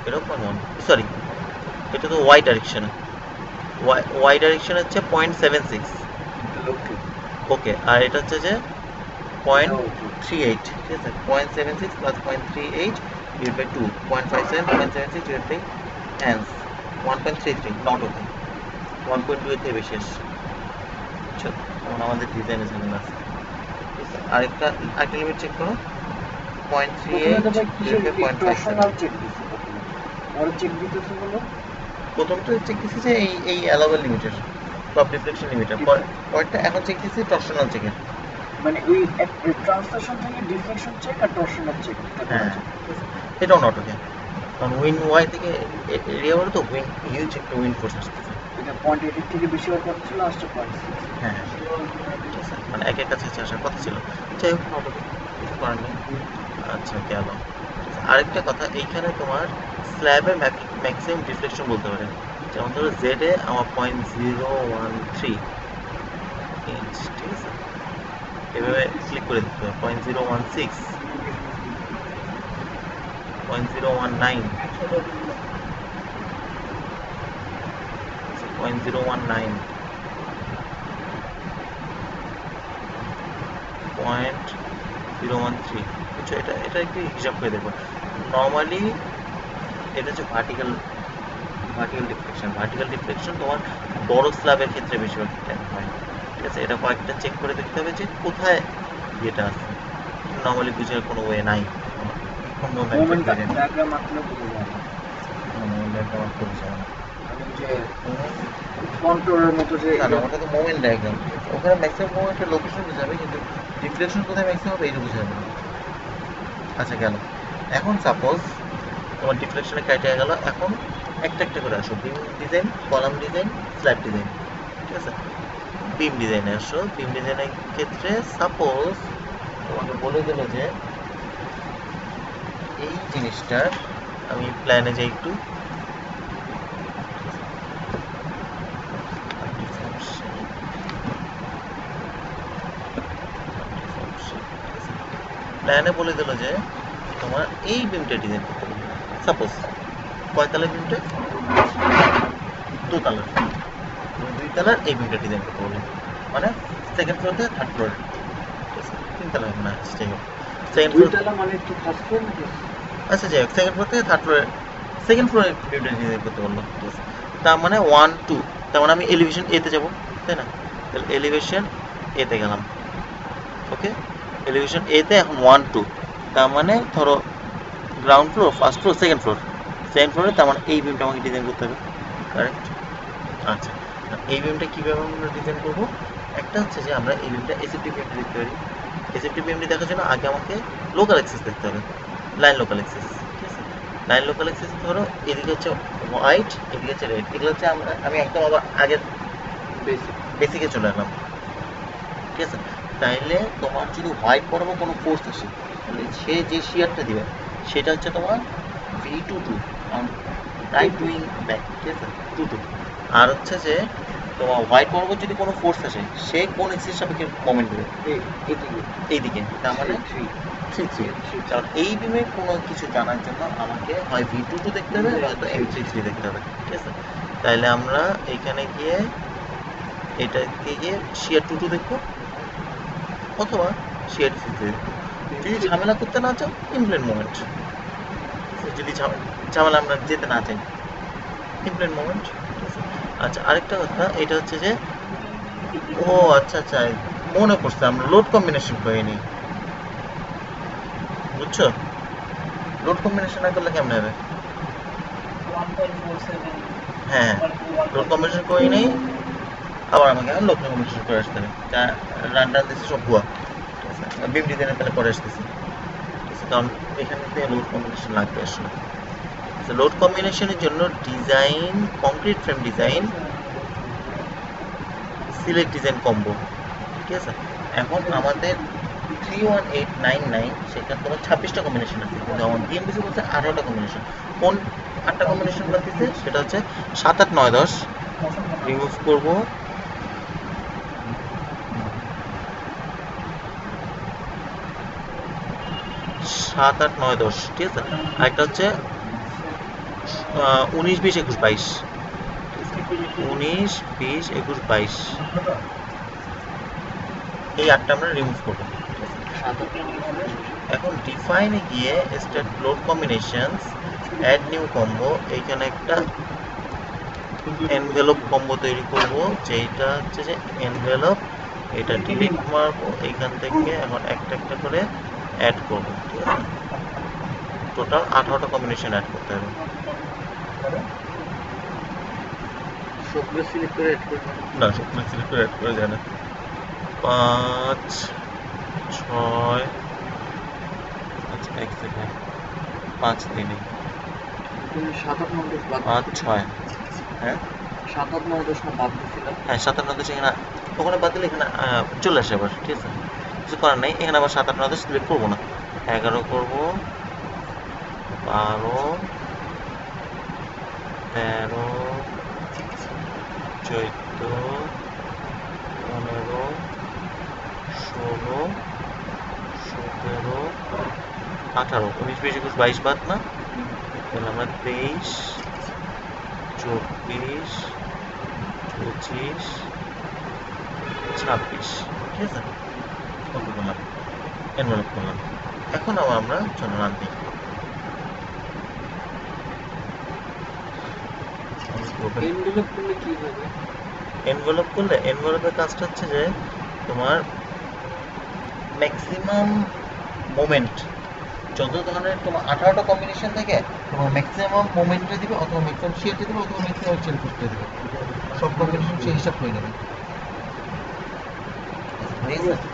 এটা 0.1 সরি এটা তো ওয়াই ডাইরেকশনে ওয়াই ডাইরেকশন হচ্ছে 0.76 ওকে আর এটা হচ্ছে যে 0.38 ঠিক আছে 0.76 plus 0.38 divide by 2 0.57 0.76 divide by hence 1.33 not okay 1.2 এর থেকে বেশি আসছে বুঝছো তখন আমাদের ডিজাইন ঝামেলা আছে আরেকটা লিমিট চেক করো 0.38 ডিভাইড বাই 0.57 আর চেক দিতেছে হলো প্রথমটা চেক দিছি যে এই অ্যালাউয়েবল লিমিটের টপ ডিফ্লেকশন লিমিটার পয়েন্টটা এখন চেক দিচ্ছি টর্শনাল চেকের। মানে ওই ট্রান্সলেশন থেকে ডিফ্লেকশন চেক আর টর্শনাল চেক। হ্যাঁ এটাও নট ওকে, কারণ উইন ওয়াই থেকে এরিয়া বলে তো উইন হিউজ একটা উইন ফোর্স আসতেছে। এটা 0.8 থেকে বেশি হওয়ার কথা ছিল, আসছে 0.6। হ্যাঁ ঠিক আছে, মানে একের কাছাকাছি আসার কথা ছিল, যাই হোক নট ওকে, কিছু করার নেই। আচ্ছা গেল। আরেকটা কথা, এইখানে তোমার স্ল্যাবের ম্যাক্সিমাম ডিফ্লেকশন বলতে পারে, যেমন ধরো জেড এ আমার 0.013 ইঞ্চ, ঠিক আছে, এভাবে ক্লিক করে দিতে হবে। 0.016, 0.019, 0.019, 0.013, বুঝছো? এটা এটা একটু হিসাব করে দেখবো। নর্মালি এটা হচ্ছে ভার্টিক্যাল ডিফ্লেকশন। ভার্টিক্যাল ডিফ্লেকশন তোমার বড় স্ল্যাবের ক্ষেত্রে বেশিরভাগ টাইম হয়, ঠিক আছে। এটা কয়েকটা চেক করে দেখতে হবে যে কোথায় ইয়েটা আছে। নর্মালি বুঝার কোনো ওয়ে নাই, মোমেন্ট ডায়াগ্রাম আঁকলে বুঝে যাবে। যে কন্ট্রোলের মতো যে ওটা তো মোমেন্ট ডায়াগ্রাম, ওখানে ম্যাক্সিমাম মোমেন্টের লোকেশন বোঝাবে, কিন্তু ডিফ্লেকশন কোথায় ম্যাক্সিমাম হবে এইটা বোঝাবে না। আচ্ছা গেল। এখন সাপোজ তোমার ডিফ্লেকশনের ক্রাইটেরিয়া গেল, এখন একটা একটা করে আসো। বিম design, column design, slab design, ঠিক আছে। বিম ডিজাইনে আসো। বিম ডিজাইনের ক্ষেত্রে সাপোজ তোমাকে বলে দিল যে এই জিনিসটার, আমি প্ল্যানে যাই একটু, প্ল্যানে বলে দিল যে তোমার এই বিমটা ডিজাইন করতে হবে। সাপোজ কয়তলার বিমটা? দোতলার, দুই তলার এই বিমটা ডিজাইন করতে বললো, মানে সেকেন্ড ফ্লোর থেকে থার্ড ফ্লোর, তিনতলা হবে না, যাই হোক সেকেন্ড ফ্লোর, দুইতলা মানে কি ফার্স্ট ফ্লোর নাকি? আচ্ছা যাই হোক সেকেন্ড ফ্লোর থেকে থার্ড ফ্লোরে, সেকেন্ড ফ্লোরে বিমটা ডিজাইন করতে বললো, ঠিক আছে। তার মানে 1 2, তার মানে আমি এলিভেশন এতে যাবো, তাই না? তাহলে এলিভেশন এতে গেলাম, ওকে। এলিভেশন এতে এখন 1 2, তার মানে ধরো ground floor, first floor, second ফ্লোরে, তার মানে এই বিমটা আমাকে ডিজাইন করতে হবে, কারেক্ট? আচ্ছা, এই বিমটা কীভাবে আমরা ডিজাইন করবো? একটা হচ্ছে যে আমরা এই বিমটা এসএফটি বিমটি দেখতে পারি। এসএফটি বিমটি দেখার জন্য আগে আমাকে লোকাল অ্যাক্সেস দেখতে হবে, লাইন লোকাল অ্যাক্সেস, ঠিক আছে। লাইন লোকাল অ্যাক্সেস ধরো এদিকে হচ্ছে হোয়াইট, এদিকে হচ্ছে রেড, এগুলো হচ্ছে আমি একদম আবার আগের বেসিকে চলে এলাম, ঠিক আছে। তাইলে তোমার যদি হোয়াইট বরাবর কোনো ফোর্স আসে, তাহলে সে যে শিয়ারটা দিবে সেটা হচ্ছে তোমার V22, রাইট উইং ব্যাক, ঠিক আছে, 2 আর হচ্ছে যে তোমার হোয়াইট বরাবর যদি কোনো ফোর্স আসে, সে কোন এক্সিস সাপেক্ষে মোমেন্ট দেবে? এইদিকে, তার মানে 3 কারণ এই বিমে কোনো কিছু জানার জন্য আমাকে হয় V22 দেখতে হবে, নয়তো M33 দেখতে হবে, ঠিক আছে। তাইলে আমরা এইখানে গিয়ে এটাকে গিয়ে শিয়ার 22 দেখবো, অথবা শিয়ার 33 দেখবো। যদি ঝামেলা করতে না চাও ইমপ্লেন মোমেন্ট, যদি ঝামেলা আমরা যেতে না চাই ইমপ্লেন মোমেন্ট, ঠিক আছে। আচ্ছা আরেকটা কথা, এটা হচ্ছে যে ও আচ্ছা মনে পড়ছে, আমরা লোড কম্বিনেশন করিনি, বুঝছো? লোড কম্বিনেশন না করলে কেমন হবে? হ্যাঁ লোড কম্বিনেশন করি নেই, আবার আমাকে লোড কম্বিনেশন করে আসতে হবে, রান দিচ্ছি সব ভুয়া, ঠিক আছে। বিম ডিজাইনের তাহলে পরে আসতেছি, ঠিক আছে, কারণ এখানে লোড কম্বিনেশন লাগবে আসলে। লোড কম্বিনেশনের জন্য design, concrete frame design, select design combo, ঠিক আছে। এখন আমাদের 31899 সেটা তোমার 26টা কম্বিনেশন আছে, কিন্তু আমার বিএমডিসি বলছে 18টা কম্বিনেশন। কোন 8টা কম্বিনেশন লাগতেছে? সেটা হচ্ছে 7 8 9 10, রিমুভ করব, 7 8 9 10, ঠিক আছে। আরেকটা হচ্ছে 19 20 21 22, 19 20 21 22, এই 8টা আমরা রিমুভ করবো। এখন ডিফাইনে গিয়ে start load combinations, add new combo, এইখানে একটা এনভেলপ কম্বো তৈরি করব, যেটা হচ্ছে যে এনভেলপ, এটা ডিলিট মারবো এইখান থেকে, এখন একটা একটা করে অ্যাড করব, ঠিক আছে। টোটাল 18টা কম্বিনেশন অ্যাড করতে হবে। সবগুলো সিলেক্ট করে অ্যাড করবেন না, সবগুলো সিলেক্ট করে অ্যাড করে যায় না। 5 6 আচ্ছা 1 সেকেন্ড 5 3 তুমি 7 8 9 10 বাদ 5 6 হ্যাঁ 7 8 9 10 বাদ দিছিলাম হ্যাঁ 7 8 9 এখানে ওখানে বাদ দিলে এখানে চলে আসে আবার, ঠিক আছে, কিছু করার নেই। এখানে আবার 7 8 9 10 সিলেক্ট করবো না, 11 করবো, 12 13 14 15 16 17 18 19 20 21 22 বাদ না, তাহলে আমরা 23 24 25 26, ঠিক আছে, কত করলাম, এনভেলপ করলাম। এখন আবার আমরা চলো রান দিই। এনভেলপ করলে কি হবে এনভেলপ করলে এনভেলপের কাজটা হচ্ছে যে তোমার ম্যাক্সিমাম মোমেন্ট যত ধরনের তোমার 18টা কম্বিনেশন থেকে তোমার ম্যাক্সিমাম মোমেন্টে দিবে, অথবা ম্যাক্সিমাম শেয়ারটা দিবে, অথবা ম্যাক্সিমাম চেঞ্জ করতে দিবে, সব কম্বিনেশন সে হিসাব করে নেবে। হয়ে গেছে?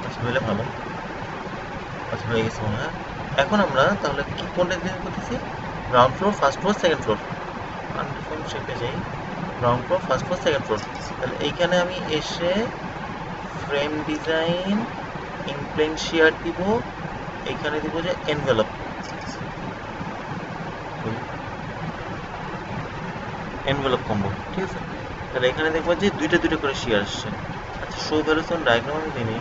আচ্ছা হলে ভালো। আচ্ছা হয়ে গেছে মনে হয়। এখন আমরা তাহলে কি কোনটা ডিজাইন করতেছি? Ground floor, first floor, second floor. Undefined শেপে যাই, ground floor, first floor, second floor. তাহলে এইখানে আমি এসে ফ্রেম ডিজাইন, ইনপ্লেন শেয়ার দিব, এখানে দিব যে এনভেলপ, এনভেলপ কম্বো, ঠিক আছে। তাহলে এখানে দেখবো যে দুইটা দুইটা করে শেয়ার আসছে। আচ্ছা শো ভ্যালুসন ডায়াগ্রাম আমি দিই,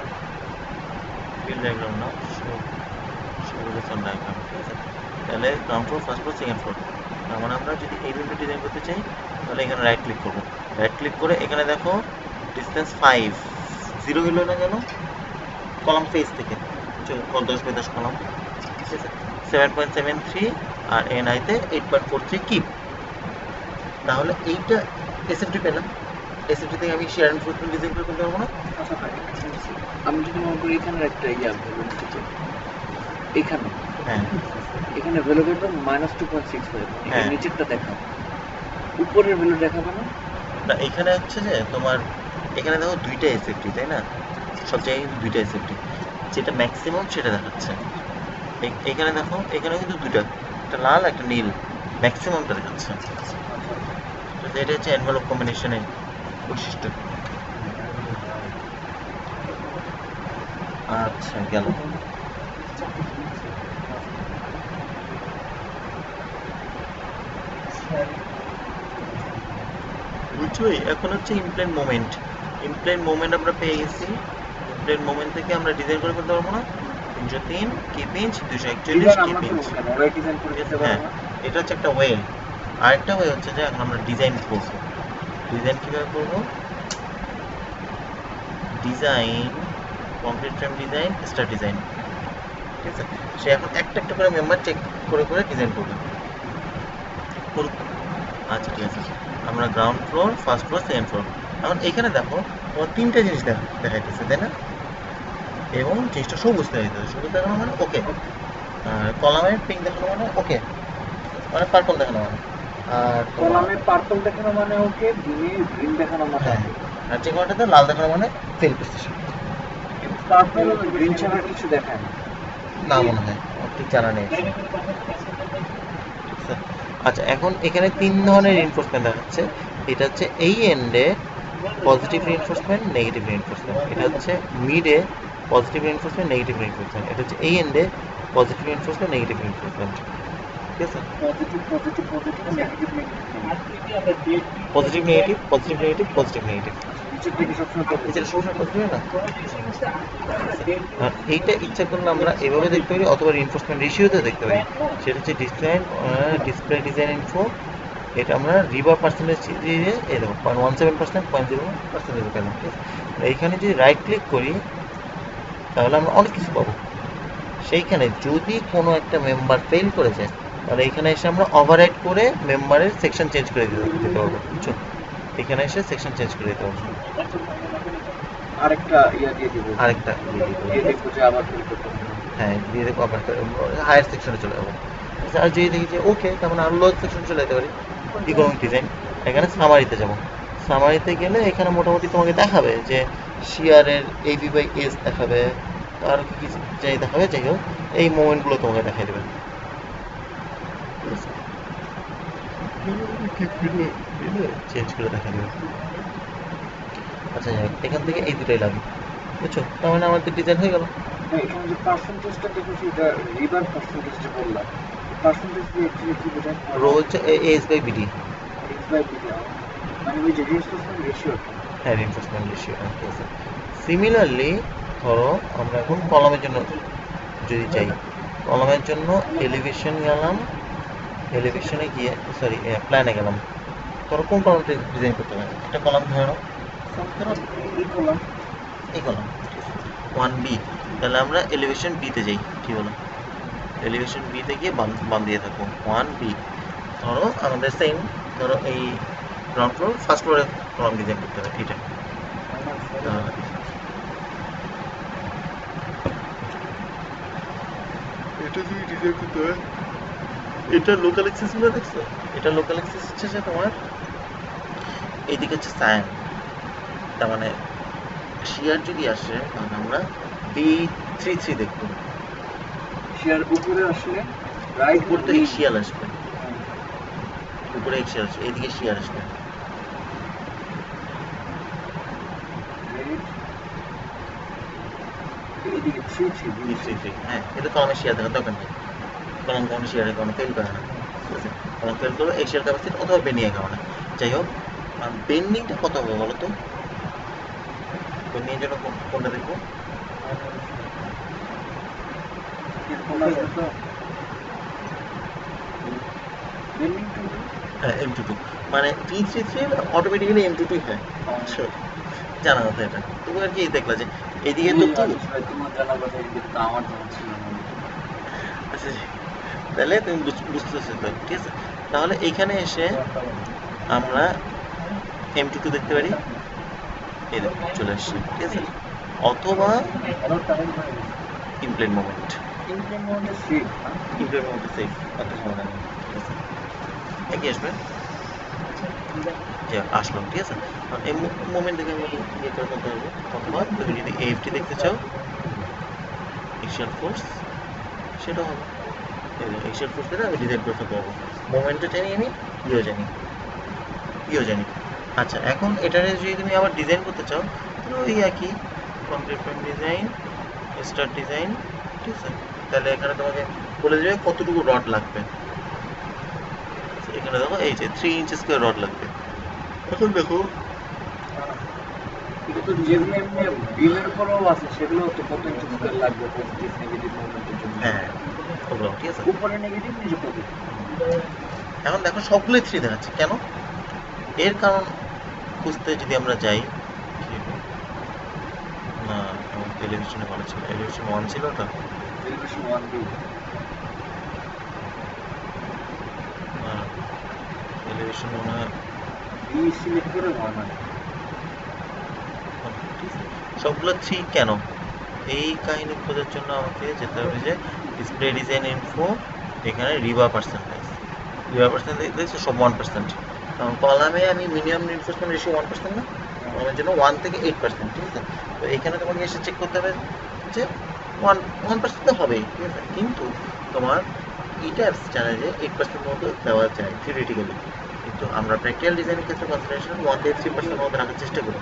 ফিল্ড ডায়াগ্রাম না, শো ভ্যালুসন ডায়াগ্রাম, ঠিক আছে। তাহলে ground floor, first floor, second floor. তার মানে আমরা যদি এই বিল্ডিং ডিজাইন করতে চাই তাহলে এখানে রাইট ক্লিক করবো, রাইট ক্লিক করে এখানে দেখো ডিস্টেন্স 5 0 হলো না কেন, কলাম ফেস থেকে 10 বাই 10 কলাম, ঠিক আছে। 7.73 আর এনআইতে 8.43 কিপ। তাহলে এইটা এসএফটি পেলাম, এসএফটি থেকে আমি শেয়ার এন্ড ফুটপ্রিন্ট ডিজাইন করে করতে পারবো না? আচ্ছা আমি যদি মনে করি এখানে একটা ইয়া ভ্যালু এখানে হ্যাঁ এখানে ভ্যালু করতে -2.65 হ্যাঁ। নিচেরটা দেখাও, উপরের ভ্যালু দেখাবে না? না এখানে হচ্ছে যে তোমার এখানে দেখো দুইটা এসএফটি, তাই না, সব জায়গায় কিন্তু দুইটা এসএফটি, যেটা ম্যাক্সিমাম সেটা দেখাচ্ছে। এখানে দেখো এখানে কিন্তু দুইটা, একটা লাল একটা নীল, ম্যাক্সিমামটা দেখাচ্ছে। তো এটা হচ্ছে এনভেলপ কম্বিনেশনের বৈশিষ্ট্য। আচ্ছা গেল। বুঝছোই, এখন হচ্ছে ইমপ্লেন মোমেন্ট, ইমপ্লেন মোমেন্ট আমরা পেয়ে গেছি। ইমপ্লেন মোমেন্ট থেকে আমরা ডিজাইন করে ফেলতে পারবো না? 303 কি পিঞ্চ, 241 কি পিঞ্চ, ডিজাইন করে দিতে হ্যাঁ পারবো না? এটা হচ্ছে একটা ওয়ে। আরেকটা ওয়ে হচ্ছে যে এখন আমরা ডিজাইন করবো। ডিজাইন কিভাবে করবো? Design, complete frame design, star design, ঠিক আছে। সে এখন একটা একটা করে মেম্বার চেক করে করে ডিজাইন করবে, করুক। আচ্ছা ঠিক আছে, আমরা ground floor, first floor, second floor. এখন এখানে দেখো তোমার তিনটা জিনিস দেখাইতেছে, তাই না, এবং জিনিসটা সবুজ দেখাইতেছে, সবুজ দেখানো মানে ওকে, কলামের পিঙ্ক দেখানো মানে ওকে, মানে পার্পল দেখানো মানে, আর কলামে পার্পল দেখানো মানে ওকে, বিনে গ্রিন দেখানো মানে হ্যাঁ, আর যে কোনোটাতে লাল দেখানো মানে ফেল করতেছে। পার্পল গ্রিন ছাড়া কিছু দেখায় না। না মনে হয়, আমার ঠিক জানা নেই। ঠিক আছে? আচ্ছা এখন এখানে তিন ধরনের রিইনফোর্সমেন্ট দেখাচ্ছে। এটা হচ্ছে এই এন্ডে পজিটিভ রিইনফোর্সমেন্ট, নেগেটিভ রিইনফোর্সমেন্ট। এটা হচ্ছে মিডে পজিটিভ রিইনফোর্সমেন্ট, নেগেটিভ রিইনফোর্সমেন্ট। এটা হচ্ছে এই এন্ডে পজিটিভ রিইনফোর্সমেন্ট, নেগেটিভ রিইনফোর্সমেন্ট, ঠিক আছে। Positive positive positive negative negative positive negative, positive negative, positive negative. নিচের দিকে সবসময় নিচের সবসময় পজিটিভ না? আর এইটা ইচ্ছা করলে আমরা এভাবে দেখতে পারি, অথবা রিইনফোর্সমেন্ট রেশিওতে দেখতে পারি। সেটা হচ্ছে ডিসপ্লে ডিজাইন ইনফো। এটা আমরা রিভার পার্সেন্টেজ দিয়ে এই দেখো 0.17%, 0.01% পেলাম, ঠিক আছে। এইখানে যদি রাইট ক্লিক করি তাহলে আমরা অনেক কিছু পাবো। সেইখানে যদি কোনো একটা মেম্বার ফেল করে যায় তাহলে এখানে এসে আমরা ওভাররাইড করে মেম্বারের সেকশন চেঞ্জ করে দিতে পারবো, বুঝছো। এখানে এসে সেকশন চেঞ্জ করে দিতে পারবো। আরেকটা ইয়া দিয়ে দিব, আরেকটা দিয়ে দেখবো যে আবার ফিল করতে হবে। হ্যাঁ দিয়ে দেখো আবার হায়ার সেকশনে চলে যাবো। আর যদি দেখি যে ওকে, তার মানে আরো লো সেকশন চলে যেতে পারি, ইকোনমিক ডিজাইন। এখানে সামারিতে যাব, সামারিতে গেলে এখানে মোটামুটি তোমাকে দেখাবে যে শিয়ারের এবি বাই এস দেখাবে, আর কি কি যাই দেখাবে, যাই হোক এই মোমেন্টগুলো তোমাকে দেখাই দেবে। চেঞ্জ করে দেখা দেবে। আচ্ছা যাই হোক, এখান থেকে এই দুটোই লাগবে, বুঝছো? তার মানে আমাদের ডিজাইন হয়ে গেল। এখানে যে পার্সেন্টেজটা দেখেছি, এটা রিভার পার্সেন্টেজ যে বললাম, পার্সেন্টেজ দিয়ে অ্যাকচুয়ালি কি বোঝায়? রো হচ্ছে S by BD. X by beta, মানে ওই যে রিইনফোর্সমেন্ট রেশিওটা। হ্যাঁ, রিইনফোর্সমেন্ট রেশিও। ঠিক আছে। সিমিলারলি ধরো আমরা এখন কলামের জন্য যদি চাই, কলামের জন্য এলিভেশন গেলাম, এলিভেশনে গিয়ে সরি প্ল্যানে গেলাম, ধরো কোন কলামটা ডিজাইন করতে হবে, একটা কলাম ধরে নাও, ধরো এই কলাম এই কলাম 1B। তাহলে আমরা এলিভেশন বিতে যাই, কি বলো? এলিভেশন বিতে গিয়ে বাম দিয়ে থাকবো 1B। ধরো আমাদের সেম, ধরো এই গ্রাউন্ড ফ্লোর ফার্স্ট ফ্লোরে কলাম ডিজাইন করতে হবে, এটা এটা যদি ডিজাইন করতে হয়, এটা লোকাল অ্যাক্সেস গুলো দেখছো? এটা লোকাল অ্যাক্সেস হচ্ছে যে তোমার এইদিকে হচ্ছে সায়ান, তার মানে শিয়ার যদি আসে তাহলে আমরা B33 দেখবো। শেয়ার উপরে আসলে রাইট উপর থেকে শিয়াল আসবে, উপরে শিয়াল আসবে, এইদিকে শিয়ার আসবে। এইদিকে 3 B33, হ্যাঁ, এটা কলামে শিয়ার দেখার দরকার নেই, কলাম কখনো শিয়ারের কারণে ফেল করে না, ঠিক আছে? কলাম ফেল করলে এই শিয়ার ক্যাপাসিটি অথবা বেন্ডিংয়ের কারণে। যাই হোক, বেন্ডিংটা কত হবে বলো তো? বেন্ডিংয়ের জন্য কোনটা দেখবো? হ্যাঁ, M22, মানে P33 অটোমেটিক্যালি M22 হয়, জানা কথা এটা। তবু আর কি দেখলা যে এইদিকে তো 2। তোমার জানা কথা, কিন্তু আমার জানা ছিল না। আচ্ছা, তাহলে তুমি বুঝতেছো তো, ঠিক আছে? তাহলে এইখানে এসে আমরা M22 দেখতে পারি, এই দেখো চলে আসছে, ঠিক আছে? অথবা ইমপ্লেন মোমেন্ট, ইমপ্লেন মোমেন্টে সেফ, অত ঝামেলা নেই, ঠিক আছে? একই আসবে, যে আসলো, ঠিক আছে? এই মোমেন্ট দেখে আমরা ইয়ে করে করতে পারবো। অথবা তুমি যদি AFT দেখতে চাও, এক্সিয়াল ফোর্স, সেটা হবে এক্সিয়াল ফোর্স দিয়ে আমি ডিজাইন করে ফেলতে পারবো। মোমেন্টটা জানি আমি, জানি। আচ্ছা, এখন এটারে যদি তুমি আবার ডিজাইন করতে চাও, তাহলে ওই একই concrete frame design, star design, ঠিক আছে? তাহলে এখানে তোমাকে বলে দেবে কতটুকু রড লাগবে। এখানে দেখো এই যে 3 ইঞ্চেস করে রড লাগবে। এখন দেখো এটা তো যেগুলো এমনি বিমের উপরেও আছে, সেগুলো তো কত ইঞ্চি করে লাগবে পজিটিভ নেগেটিভ মুভমেন্টের জন্য? হ্যাঁ, ওগুলো ঠিক আছে। উপরে নেগেটিভ, নিচে পজিটিভ। এখন দেখো সবগুলোই 3 দেখাচ্ছে, কেন? এর কারণ খুঁজতে যদি আমরা যাই, না আমার টেলিভিশনে ভালো ছিল, টেলিভিশন 1 ছিল তো, টেলিভিশন 1B টেলিভিশন মনে হয় বি সিলেক্ট করে 1 মানে সবগুলো 3 কেন? এই কাহিনী খোঁজার জন্য আমাকে যেতে হবে যে ডিসপ্লে ডিজাইন ইনফো, এখানে রিবা পার্সেন্টেজ দেখছো সব 1%। কারণ কলামে আমি মিনিমাম রিইনফোর্সমেন্ট রেশিও 1% না, কলামের জন্য 1 থেকে 8%, ঠিক আছে? তো এখানে তোমাকে এসে চেক করতে হবে যে 1% তো হবেই, ঠিক আছে? কিন্তু তোমার এটা জানে যে 8% মতো দেওয়া যায় থিওরিটিক্যালি, কিন্তু আমরা প্র্যাকটিক্যাল ডিজাইনের ক্ষেত্রে কনসিডারেশন 1 থেকে 3% মধ্যে রাখার চেষ্টা করি,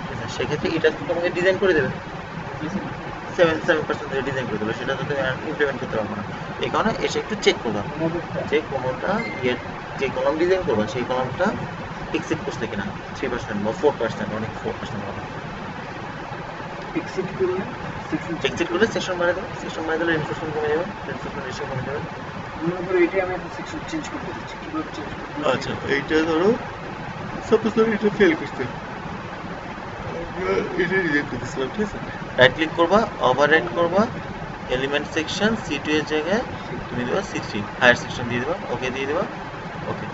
ঠিক আছে? সেক্ষেত্রে এটা তোমাকে ডিজাইন করে দেবে 7% দিয়ে ডিজাইন করে দেবে, সেটা তো তুমি ইমপ্লিমেন্ট করতে পারবো না। এই কারণে এসে একটু চেক করবা যে কোনোটা যে কলাম ডিজাইন করবা সেই কলামটা এক্সিড করছে কিনা 3% বা 4%, অনেক 4% হবে। এক্সিট করলে এক্সিড করলে সেকশন বাড়িয়ে দেবে, সেকশন বাড়িয়ে দিলে রিইনফোর্সমেন্ট কমে যাবে, রিইনফোর্সমেন্ট রেশিও কমে যাবে। মনে করো এটা আমি একটা সেকশন চেঞ্জ করতে চাচ্ছি, কিভাবে চেঞ্জ করব? আচ্ছা, এইটা ধরো সাপোজ ধরো এটা ফেল করছে, এটা রিজেক্ট করতেছিলাম, ঠিক আছে? রাইট ক্লিক করবা, ওভাররাইট করবা, এলিমেন্ট সেকশন C2 এর জায়গায় তুমি দেবা C3, হায়ার সেকশন দিয়ে দেবা, ওকে দিয়ে দেবা, ওকে।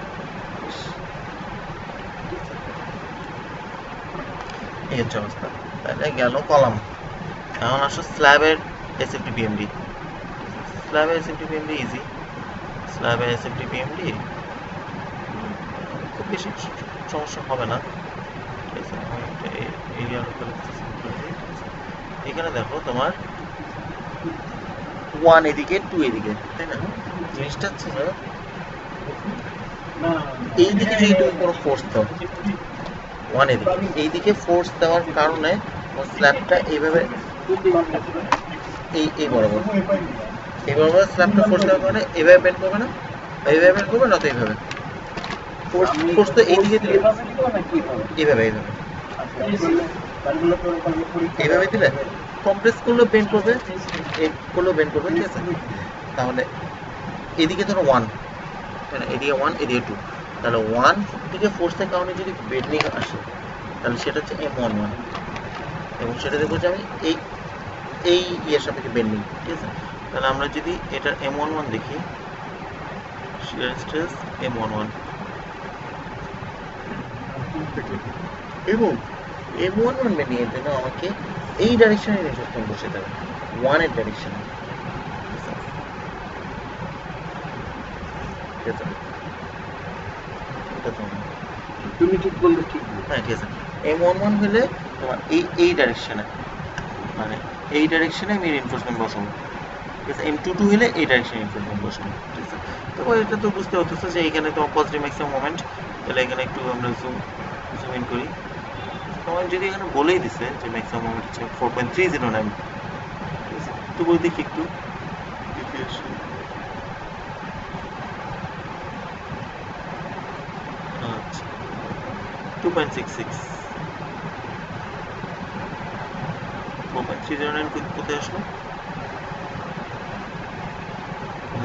এই হচ্ছে অবস্থা। তাহলে গেল কলাম। এখন আসো স্ল্যাবের SFT PMD। স্ল্যাবের SFT PMD ইজি। স্ল্যাবে এসএফটি পিএমডি খুব বেশি সমস্যা হবে না। ঠিক আছে, আমি একটা এরিয়ার উপরে এখানে দেখো তোমার 1 এদিকে 2 এদিকে, তাই না? জিনিসটা হচ্ছে যে এই দিকে যদি তুমি কোনো ফোর্স দাও 1 এদিকে, এই দিকে ফোর্স দেওয়ার কারণে স্ল্যাবটা এইভাবে এই বরাবর এইভাবে স্ল্যাবটা ফোর্স দেওয়ার কারণে এইভাবে বেন্ড করবে না, এইভাবে বেন্ড করবে না, তো এইভাবে ফোর্স তো এই দিকে দিলে এইভাবে এইভাবে দিলে কম্প্রেস করলেও বেন্ড করবে, করলেও বেন্ড করবে। ঠিক আছে, তাহলে এদিকে ধরো 1, এদিকে 1 এদিকে 2, তাহলে 1 থেকে ফোর্সের কারণে যদি বেন্ডিং আসে তাহলে সেটা হচ্ছে M11 এবং সেটা দেখবো যে আমি এই ইয়ের সাপেক্ষে বেন্ডিং। ঠিক আছে, তাহলে আমরা যদি এটা M11 দেখি, শিয়ার স্ট্রেস M11 এবং M11 বেন্ডিং এর জন্য আমাকে এই ডাইরেকশনে রেনফোর্সমেন্ট বসাতে হবে, 1 এর ডাইরেকশনে। ঠিক আছে, তুমি ঠিক বললে ঠিক। হ্যাঁ ঠিক আছে, M11 হলে তোমার এই ডাইরেকশনে, মানে এই ডাইরেকশনে আমি রিইনফোর্সমেন্ট বসাবো। ঠিক আছে, M22 হলে এই ডাইরেকশনে রিইনফোর্সমেন্ট বসাবো। ঠিক আছে, তো এটা তো বুঝতে হতেছে যে এখানে তোমার পজিটিভ ম্যাক্সিমাম মোমেন্ট, তাহলে এখানে একটু আমরা জুম ইন করি। তোমার যদি এখানে বলেই দিছে যে ম্যাক্সিমাম মোমেন্ট হচ্ছে 4.309, ঠিক আছে, তো বই দেখি একটু আচ্ছা 2.66 4.309 কোথায় আসলো?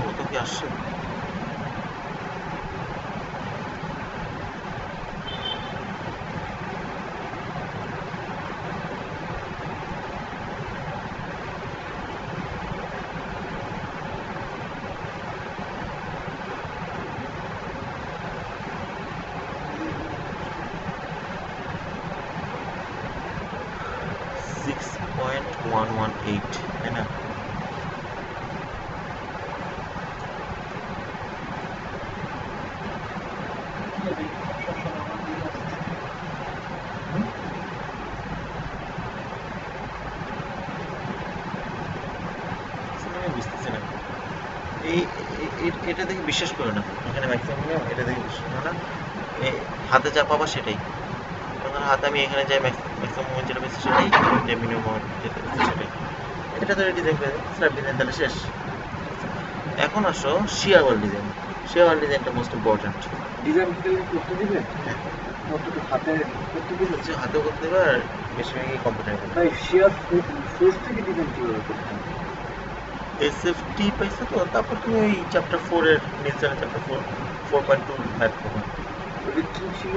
কত কি আসছে? তাই না? বুঝতেছি না, এটা দেখে বিশ্বাস করো না, এখানে ম্যাক্সিমাম এটা দেখে বিশ্বাস করো না, হাতে যা পাবা সেটাই। তখন হাতে আমি এখানে যাই ম্যাক্সিমাম মোমেন্ট যেটা পেয়েছি সেটাই, যে মিনিমাম মোমেন্ট যেটা পেয়েছি সেটাই। এটা তো ডিজাইন করে স্ল্যাব ডিজাইন তাহলে শেষ। এখন আসো শিয়ার ওয়াল ডিজাইন। শিয়ার ওয়াল ডিজাইনটা মোস্ট ইম্পর্টেন্ট। ডিজাইন করতে দিবেন, হাতে করতে দিবেন, হাতেও করতে দেবে আর বেশিরভাগই কম্পিউটারে করতে। ভাই শিয়ার ফোর্স থেকে ডিজাইন কিভাবে করতে হবে? এসএফটি পাইছো তো, তারপর তুমি ওই চ্যাপ্টার 4 এর নিচে চ্যাপ্টার 4.2 ম্যাথ করবে। ওটা কি ছিল?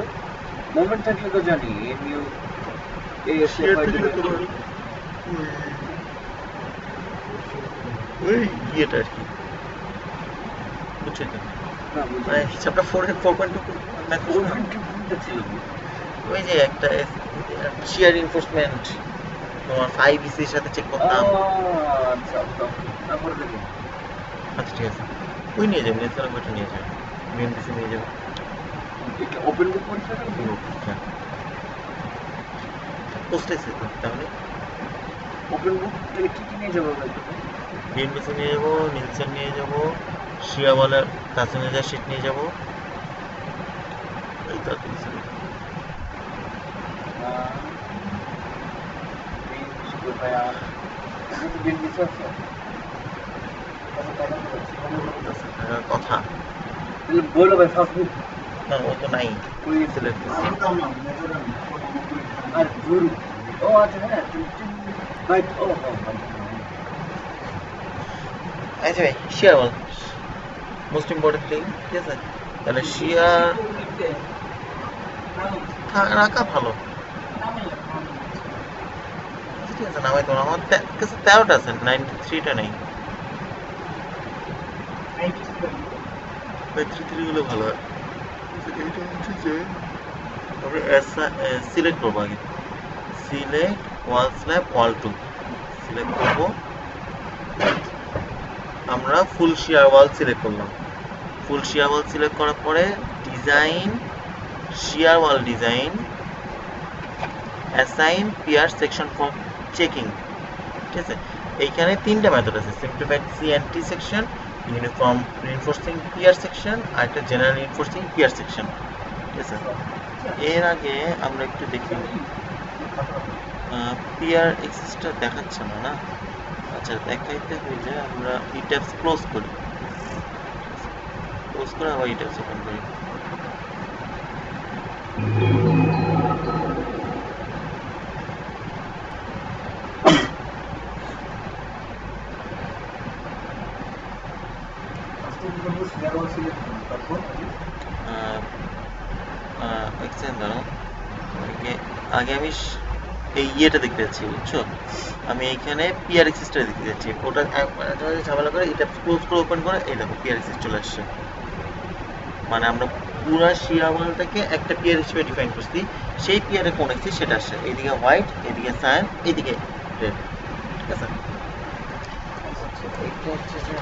মোমেন্ট থাকলে তো জানি এমইউ শিয়ার থেকে তোমার ওই ইয়েটা আর কি, বুঝছো তো? মানে চ্যাপ্টার 4 এর 4.2 ম্যাথ ছিল ওই যে একটা শিয়ার রিইনফোর্সমেন্ট তোমার 5 এর সাথে চেক করতাম। আচ্ছা ঠিক আছে, ওই নিয়ে যাবে, নেচার বইটা নিয়ে যাবে, বিএমডিসি নিয়ে যাবে। ওপেন বুক পরীক্ষা করব, হ্যাঁ পোস্টেছে তো, তাহলে ওপেন বুক থেকে কি কি নিয়ে যাবো ভাই? বিএমডিসি নিয়ে যাবো, নিলসন নিয়ে যাবো, শিয়াওয়ালার প্যাসেঞ্জার শিট নিয়ে যাবো, এই তো কিছু না। কথা বলো ভাই ফার্স্ট বুক না, ও তো নাই সিলেক্ট। আর গুরু ও আচ্ছা হ্যাঁ ভাই ও আচ্ছা ভাই শিয়ার ওয়াল মোস্ট ইম্পর্টেন্ট থিং। ঠিক আছে, তাহলে শিয়ার রাখা ভালো। ঠিক আছে, নামাই তোমার আমার কাছে 13টা আছে, 93টা নেই। 93 গুলো ভালো হয়। এইটা হচ্ছে যে আমরা সিলেক্ট করবো আগে, select wall slab wall to select করবো। আমরা ফুল শিয়ার ওয়াল সিলেক্ট করলাম। ফুল শিয়ার ওয়াল সিলেক্ট করার পরে design shear wall design assign pier section for checking, ঠিক আছে। এইখানে তিনটা মেথড আছে, simplified CNT section, uniform reinforcing pier section আর একটা জেনারেল রিইনফোর্সিং পিয়ার সেকশন, ঠিক আছে। এর আগে আমরা একটু দেখি পিয়ার এক্সিসটা দেখাচ্ছে না, না আচ্ছা দেখাইতে হইলে আমরা ই ট্যাবস ক্লোজ করি, ক্লোজ করে আবার ই ট্যাবস ওপেন করি। আগে আমি এই ইয়েটা দেখতে যাচ্ছি, বুঝছো, আমি এইখানে পিআর এক্সিসটা দেখতে যাচ্ছি, ওটা ঝামেলা করে এটা ক্লোজ করে ওপেন করে এই দেখো পিআর এক্সিস চলে আসছে। মানে আমরা পুরো শিয়াওয়ালটাকে একটা পিআর হিসেবে ডিফাইন করছি, সেই পিআরে কোন এক্সিস সেটা আসছে, এইদিকে হোয়াইট, এইদিকে সায়ান, এইদিকে রেড, ঠিক আছে। এইটা হচ্ছে যে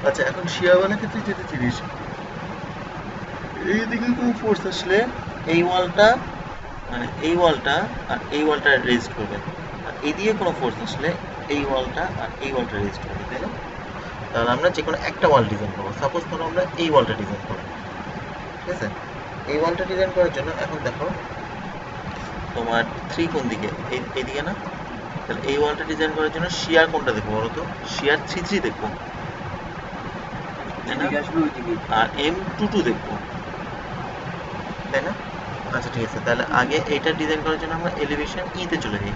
আচ্ছা, এখন শিয়াওয়ালের ক্ষেত্রে যেটা জিনিস, এইদিকে কোনো ফোর্স আসলে এই ওয়ালটা, মানে এই ওয়ালটা আর এই ওয়ালটা রেজিস্ট করবে, আর এইদিকে কোনো ফোর্স আসলে এই ওয়ালটা আর এই ওয়ালটা রেজিস্ট করবে, তাই না? তাহলে আমরা যে কোনো একটা ওয়াল ডিজাইন করবো। সাপোজ ধরো আমরা এই ওয়ালটা ডিজাইন করবো, ঠিক আছে। এই ওয়ালটা ডিজাইন করার জন্য এখন দেখো তোমার 3 কোন দিকে, এইদিকে না? তাহলে এই ওয়ালটা ডিজাইন করার জন্য শিয়ার কোনটা দেখবো বলো তো? শিয়ার 3 দেখবো, তাই না? আর M22 দেখবো, তাই না? আচ্ছা ঠিক আছে, তাহলে আগে এটা ডিজাইন করার জন্য আমরা এলিভেশন তে চলে যাই।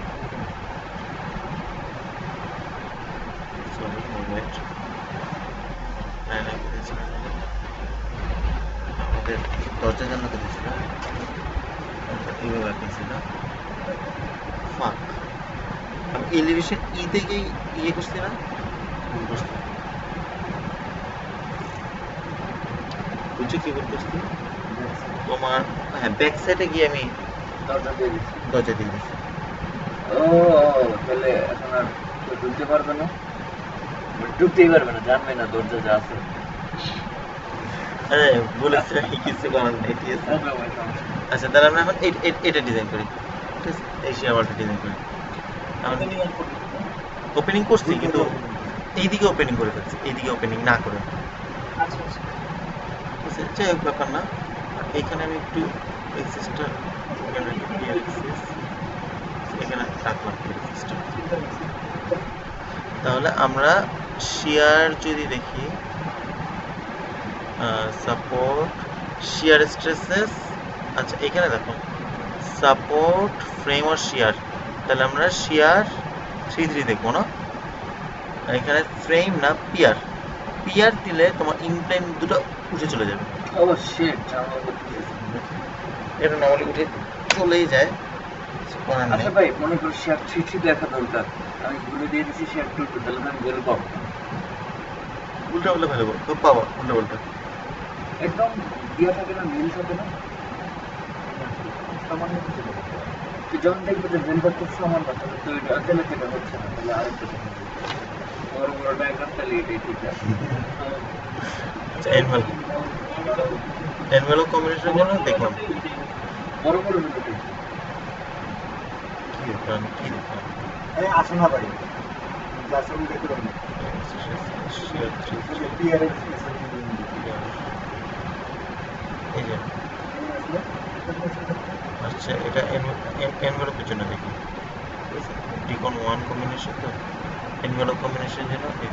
সরি মোমেন্ট আমাদের দরজা জানলা কে দিয়েছিল, এইভাবে আঁকিয়েছিল, ফাক আমি এলিভেশন তে গিয়ে ইয়ে করছি না, বুঝছো কি করতেছি তোমার? হ্যাঁ, ব্যাক সাইডে গিয়ে আমি দরজা দিয়ে দিচ্ছি। ও তাহলে এখন আর কেউ ঢুকতে পারবে না, ঢুকতেই পারবে না, জানবে না দরজা যা আছে। হ্যাঁ বলেছে, কিছু করার নেই, ঠিক আছে। আচ্ছা তাহলে আমরা এখন এটা ডিজাইন করি, ঠিক আছে। এই শিয়াওয়ালটা ডিজাইন করি, ওপেনিং করছি কিন্তু এইদিকে ওপেনিং করে ফেলছি, এইদিকে ওপেনিং না করে, ঠিক আছে। যাই হোক ব্যাপার না। এইখানে আমি একটু এক্সিসটা এখানে রাখলাম এক্সিসটা। তাহলে আমরা শিয়ার যদি দেখি, সাপোর্ট শিয়ার স্ট্রেসেস, আচ্ছা এখানে দেখো সাপোর্ট ফ্রেম আর শিয়ার, তাহলে আমরা শিয়ার 3 দেখবো না, আর এখানে ফ্রেম না পিয়ার, পিয়ার দিলে তোমার ইনপ্লেন দুটো উঠে চলে যাবে। এটা নর্মালি উঠে চলেই যায়। আচ্ছা ভাই, মনে করো শেয়ার 3 দেখা দরকার, আমি ভুলে দিয়ে দিচ্ছি শেয়ার 2, তাহলে আমি বলে পাবো উল্টা উল্টা ফেলে বল, খুব পাবো উল্টা উল্টা একদম দিয়া থাকে না, মিল থাকে না, সমান হচ্ছে না। তুই যখন দেখবো যে ভেলভেট খুব সমান না, তাহলে তো এটা আসলে সেটা হচ্ছে না, তাহলে আরেকটা বড় বড় ডায়াগ্রাম, তাহলে এটাই ঠিক আছে। এনভেলপ কম্বিনেশনের জন্য দেখলাম বড় বড় ভিডিও কি দেখলাম, কি দেখলাম এই আসো না ভাই, যার সঙ্গে দেখতে পারবো এই যে হচ্ছে এটা এনভেলপের জন্য দেখি, ঠিক আছে, ডিকন 1 কম্বিনেশন তো এনভেলপ কম্বিনেশনের জন্য ঠিক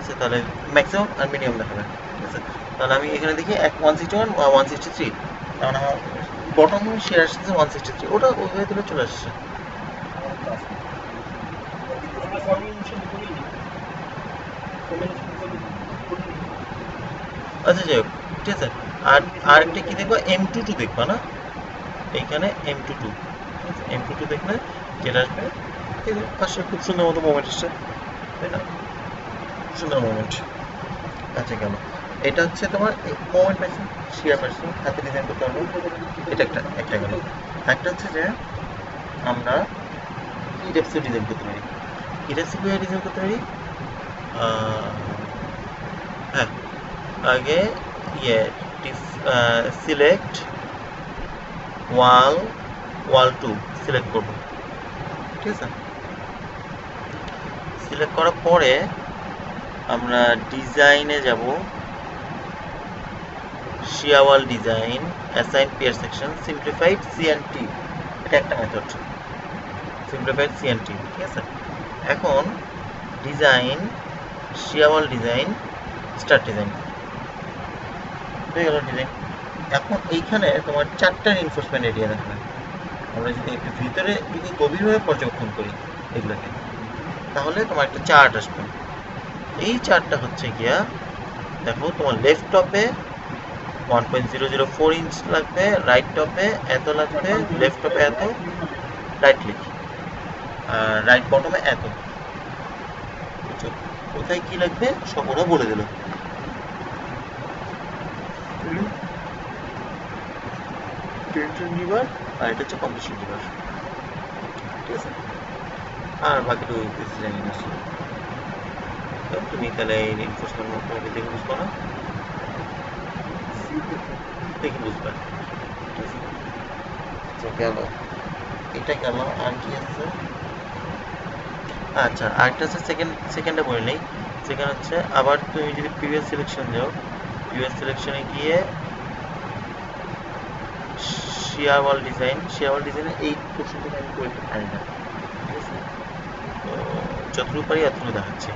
আছে, তাহলে ম্যাক্সিমাম আর মিনিমাম দেখাবে, ঠিক আছে। তাহলে আমি এখানে দেখি 161 163, তার মানে আমার বটম শেয়ার আসছে 163, ওটা ওই ভেতরে চলে আসছে। আচ্ছা যাই হোক, ঠিক আছে। আর আরেকটা কি দেখবা, M22 দেখবা না এইখানে, M22, ঠিক আছে, M22 দেখলে যেটা আসবে এই যে পাশে খুব সুন্দর মতো মোমেন্ট এসছে, তাই না, সুন্দর মোমেন্ট। আচ্ছা গেল, এটা হচ্ছে তোমার মোমেন্ট পাইছো, শিয়ার পাইছো, হাতে ডিজাইন করতে পারবো, এটা একটা গেল। একটা হচ্ছে যে আমরা কি টাইপসের ডিজাইন করতে পারি, কি টাইপসের ডিজাইন করতে পারি, হ্যাঁ আগে ইয়ে সিলেক্ট ওয়াল টু সিলেক্ট করবো, ঠিক আছে। সিলেক্ট করার পরে আমরা ডিজাইনে যাব, shear wall design, assign pier section, simplified CNT, এটা একটা মেথড, সিম্পলিফাইড সিএনটি, ঠিক আছে। এখন design, shear wall design, start design হয়ে গেল ডিজাইন। এখন এইখানে তোমার 4টা রিইনফোর্সমেন্ট এরিয়া দেখাবে। আমরা যদি একটু ভিতরে যদি গভীরভাবে পর্যবেক্ষণ করি এগুলোকে, তাহলে তোমার একটা চার্ট আসবে। এই চার্টটা হচ্ছে গিয়া দেখো, তোমার লেফট টপে 1.004 ইঞ্চ লাগবে, রাইট টপে এত লাগবে, লেফট টপে এত, রাইট ক্লিক, আর রাইট বটমে এত, বুঝছো? কোথায় কি লাগবে সব ওরা বলে দিল। টেনশন লিভার আর এটা হচ্ছে কম্প্রেশন লিভার, ঠিক আছে। আর বাকিটা ওই জানি না, তুমি তাহলে এই রিইনফোর্সমেন্ট মোটামুটি দেখে বুঝবো না, দেখে বুঝবে, ঠিক আছে। আচ্ছা গেল, এটা গেল, আর কি আছে, আচ্ছা আরেকটা হচ্ছে সেকেন্ডে বলে নেই। সেকেন্ড হচ্ছে আবার তুমি যদি প্রিভিয়াস সিলেকশন যাও, প্রিভিয়াস সিলেকশনে গিয়ে শিয়া ওয়াল ডিজাইনে এই কোশ্চেনটা আমি করে পারি না, ঠিক আছে। তো যতটুকু পারি এতটুকু দেখাচ্ছি।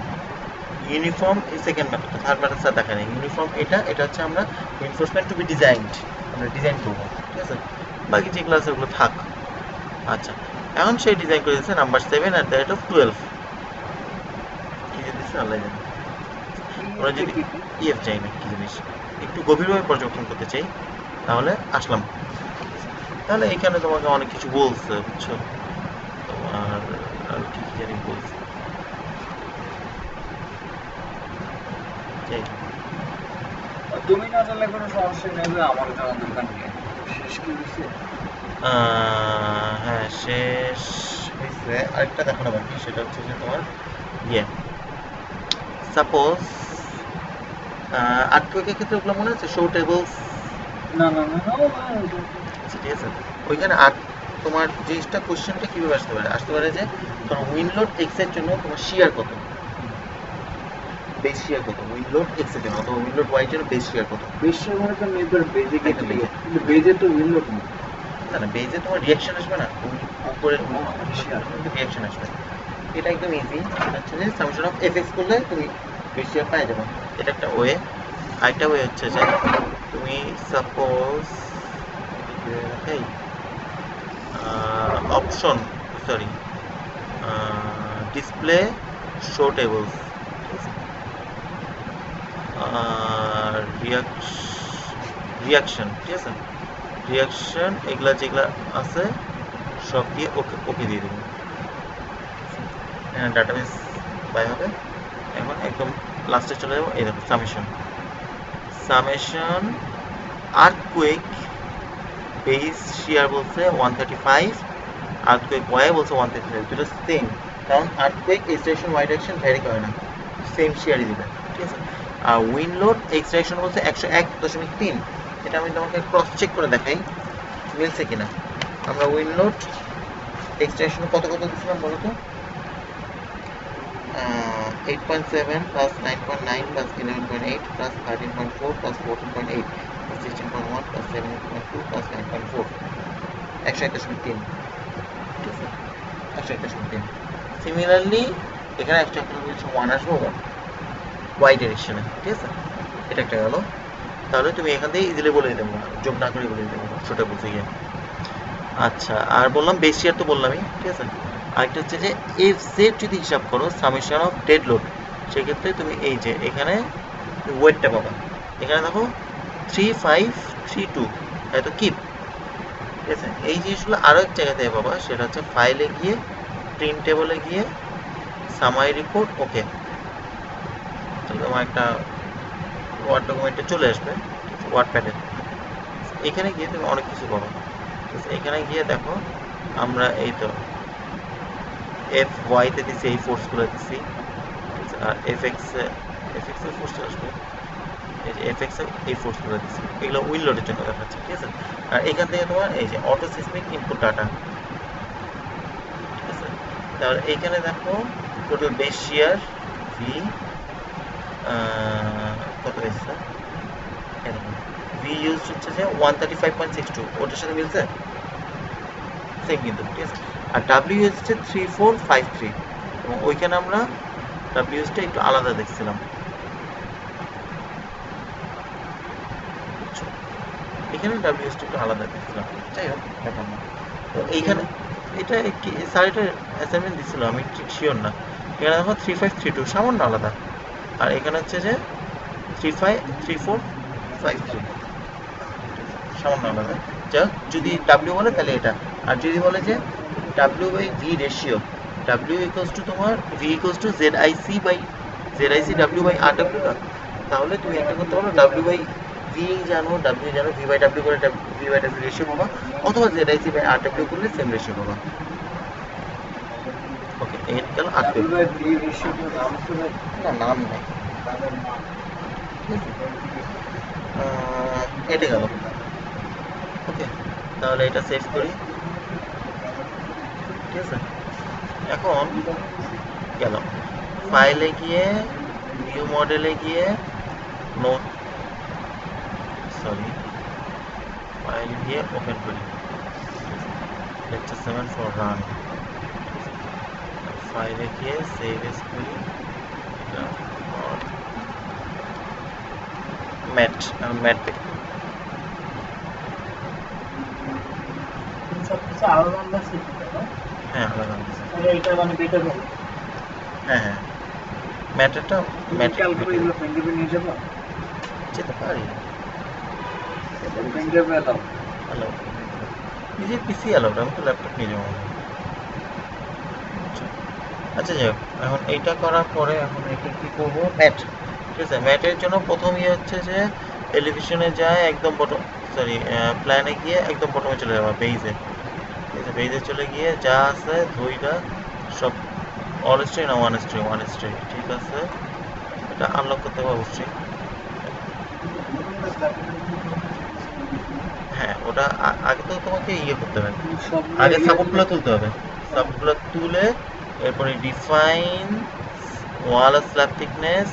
ইউনিফর্ম এই second method, third method sir দেখা নেই। ইউনিফর্ম এটা হচ্ছে আমরা রিইনফোর্সমেন্ট টু বি ডিজাইনড, আমরা ডিজাইন করবো, ঠিক আছে। বাকি যেগুলো আছে ওগুলো থাক। আচ্ছা এখন সেই ডিজাইন করে দিচ্ছে number 7 at the rate of 12, কি যে দিচ্ছে আল্লাহ জানে। আমরা যদি ইএফ চাই না কি জিনিস, একটু গভীরভাবে পর্যবেক্ষণ করতে চাই, তাহলে আসলাম। তাহলে এখানে তোমাকে অনেক কিছু বলছে, বুঝছো, তোমার আর কি কি জানি বলছে। তুমি না জানলে কোনো সমস্যা নেই, আমার জানার দরকার নেই। শেষ কি হয়েছে? হ্যাঁ শেষ হয়েছে, আরেকটা দেখানো বাকি, সেটা হচ্ছে যে তোমার ইয়ে, সাপোজ আর্টওয়ার্কের ক্ষেত্রে ওগুলো মনে আছে, শো টেবলস, না ঠিক আছে। ওইখানে তোমার জিনিসটা কোশ্চেনটা কিভাবে আসতে পারে যে তোমার উইন্ডলোড এক্স এর জন্য তোমার শিয়ার কত, বেস শিয়ার কত, উইন্ডলোড এক্স এর জন্য, অথবা উইন্ডলোড ওয়াই এর জন্য বেস শিয়ার কত। বেশি মনে তো নির্ভর বেজে গেছে, কিন্তু বেজে তো উইন্ডো না, না বেজে তোমার রিয়াকশন আসবে না, উপরে রিয়াকশন আসবে। এটা একদম ইজি, এটা হচ্ছে যে সামেশন অফ এফএক্স করলে তুমি বেস শিয়ার পেয়ে যাবে, এটা একটা ওয়ে। আরেকটা ওয়ে হচ্ছে যে তুমি সাপোজ এই option sorry display show tables, reaction, ঠিক আছে, রিয়াকশন এগুলা যেগুলা আছে সব দিয়ে ওকে দিয়ে দেবেন, ডাটাবেস বাই হবে। এখন একদম লাস্টে চলে যাবো, এই দেখো সামেশন আর্থকুয়েক বেস শিয়ার বলছে 135, আর্থকুয়েক ওয়াই বলছে 135, দুটো সেম, কারণ earthquake X direction Y direction vary করে না, সেম শিয়ারই দিবে, ঠিক আছে। আর উইন্ড লোড এক্স ডাইরেকশন বলছে 101.3, এটা আমি তোমাকে ক্রস চেক করে দেখাই মিলছে কিনা। আমরা উইন্ড লোড এক্স ডাইরেকশন কত দিচ্ছিলাম বলো তো, 8.7 plus 9.9 plus 11.8 plus 13.4 plus 14.8 plus 16.1 plus 17.2 plus 9.4, 101.3, ঠিক আছে, 101.3। সিমিলারলি এখানে 101.1 আসবে ওয়াই ডিরেকশনে, ঠিক আছে, এটা একটা গেল। তাহলে তুমি এখান থেকে ইজিলি বলে দিতে পারো, যোগ না করে বলে দিতে পারো, ছোটা বুঝে গিয়ে। আচ্ছা, আর বললাম বেস শিয়ার তো বললামই, ঠিক আছে। আরেকটা হচ্ছে যে এফ জেড যদি হিসাব করো সামেশন অফ ডেড লোড, সেক্ষেত্রে তুমি এই যে এখানে ওয়েটটা পাবা, এখানে দেখো 3532, তাই তো কিপ, ঠিক আছে। এই জিনিসগুলো আরও এক জায়গাতে পাবা, সেটা হচ্ছে ফাইলে গিয়ে প্রিন্ট টেবলে গিয়ে সামারি রিপোর্ট, ওকে, তাহলে তোমার একটা ওয়ার্ড ডকুমেন্টে চলে আসবে, ওয়ার্ড প্যাডে। এখানে গিয়ে তুমি অনেক কিছু পাবা, ঠিক আছে। এখানে গিয়ে দেখো আমরা এই তো এফ ওয়াইতে দিছি, এই ফোর্সগুলো দিছি, ঠিক আছে, আর এফ এক্স এর ফোর্সটা আসবে, এই যে এফ এক্স এই ফোর্সগুলো দিছি, এগুলো উইল লোডের জন্য দেখাচ্ছে, ঠিক আছে। আর এখান থেকে তোমার এই যে অটো সিসমিক ইনপুট ডাটা, ঠিক আছে। তাহলে এইখানে দেখো টোটাল বেস শিয়ার ভি কত হয়েছে, এরকম ভি ইউজ হচ্ছে যে 135.62, ওটার সাথে মিলছে সেম কিন্তু, ঠিক আছে। আর ডাব্লিউ ইউজ হচ্ছে 3453, এবং ওইখানে আমরা ডাব্লিউ ইউজটা একটু আলাদা দেখছিলাম, এখানে ডাব্লিউ ইউজটা একটু আলাদা দেখছিলাম, যাই হোক ব্যাপার না। তো এইখানে এটা কি স্যার এটা অ্যাসাইনমেন্ট দিছিল, আমি ঠিক শিওর না। এখানে দেখো 3532 সামান্য আলাদা, আর এখানে হচ্ছে যে 3453 সামান্য আলাদা। যা যদি ডাব্লিউ বলে তাহলে এটা, আর যদি বলে যে W by V ratio, W equals to তোমার V equals to Z IC W by R W, তাহলে তুমি একটা করতে পারো, ডাব্লিউ বাই ভি জানো, ডাব্লিউ জানো, ভি বাই ডাব্লিউ করে ভি বাই ডাব্লিউ রেশিও পাবা, অথবা Z IC by R W করলে সেম রেশিও পাবা। ওকে, এই গেল আর না, নাম নেই, এটা গেল। ওকে, তাহলে এটা সেভ করি, ঠিক আছে। এখন গেল ফাইলে গিয়ে নিউ মডেলে গিয়ে নোট, সরি, ফাইল গিয়ে ওপেন করি, লেকচার 7 ফর রান, ফাইলে গিয়ে সেভ এস করি, ম্যাট দেখি, হ্যাঁ আলাদা, হ্যাঁ হ্যাঁ ম্যাটারটা যেতে পারি, হ্যালো, নিজের পিসি অ্যালাউড, আমি তো ল্যাপটপ নিয়ে যাবো। আচ্ছা যাই হোক, এখন এইটা করার পরে এখন এটা কি করবো, ম্যাট, ঠিক আছে। ম্যাটের জন্য প্রথম ইয়ে হচ্ছে যে এলিভেশনে যায় একদম বটম, সরি প্ল্যানে গিয়ে একদম বটমে চলে যাওয়া, বেইজে, ঠিক আছে। বেইজে চলে গিয়ে যা আছে দুইটা সব অল স্ট্রে না ওয়ান স্ট্রে, ঠিক আছে। এটা আনলক করতে হবে অবশ্যই, হ্যাঁ ওটা আগে তো তোমাকে ইয়ে করতে হবে, আগে সাপোর্টগুলো তুলতে হবে, সাপোর্টগুলো তুলে এরপরে define wall slab thickness,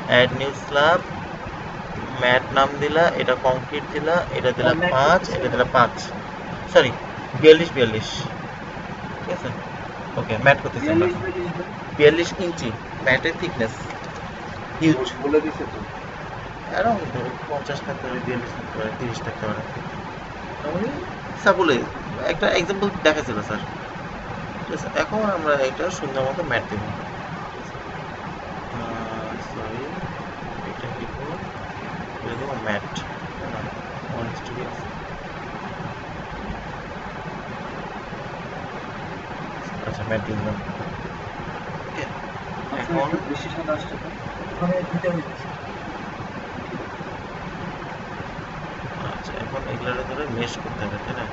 add new slab, mat নাম দিলা, এটা কংক্রিট দিলা, এটা দিলা 5, এটা দিলা 5, সরি 42, ঠিক আছে। ওকে, ম্যাট করতেছি আমরা 42 ইঞ্চি ম্যাটের থিকনেস, হিউজ বলে দিছে তো, অ্যারাউন্ড ধরো 50 থাকতে পারে, 42 থাকতে পারে, 30 থাকতে পারে, আমি সাপোলে একটা এক্সাম্পল দেখাচ্ছিল স্যার, ঠিক আছে। এখন আমরা এটা সুন্দর মতো ম্যাট দেবো, সরি এটা কি করবো, এটা দেবো ম্যাট, আচ্ছা ম্যাট দিলাম। ওকে, এখন বেশি সাদা আসছে তো, আচ্ছা এখন এগুলোর ধরে মেশ করতে হবে, তাই না?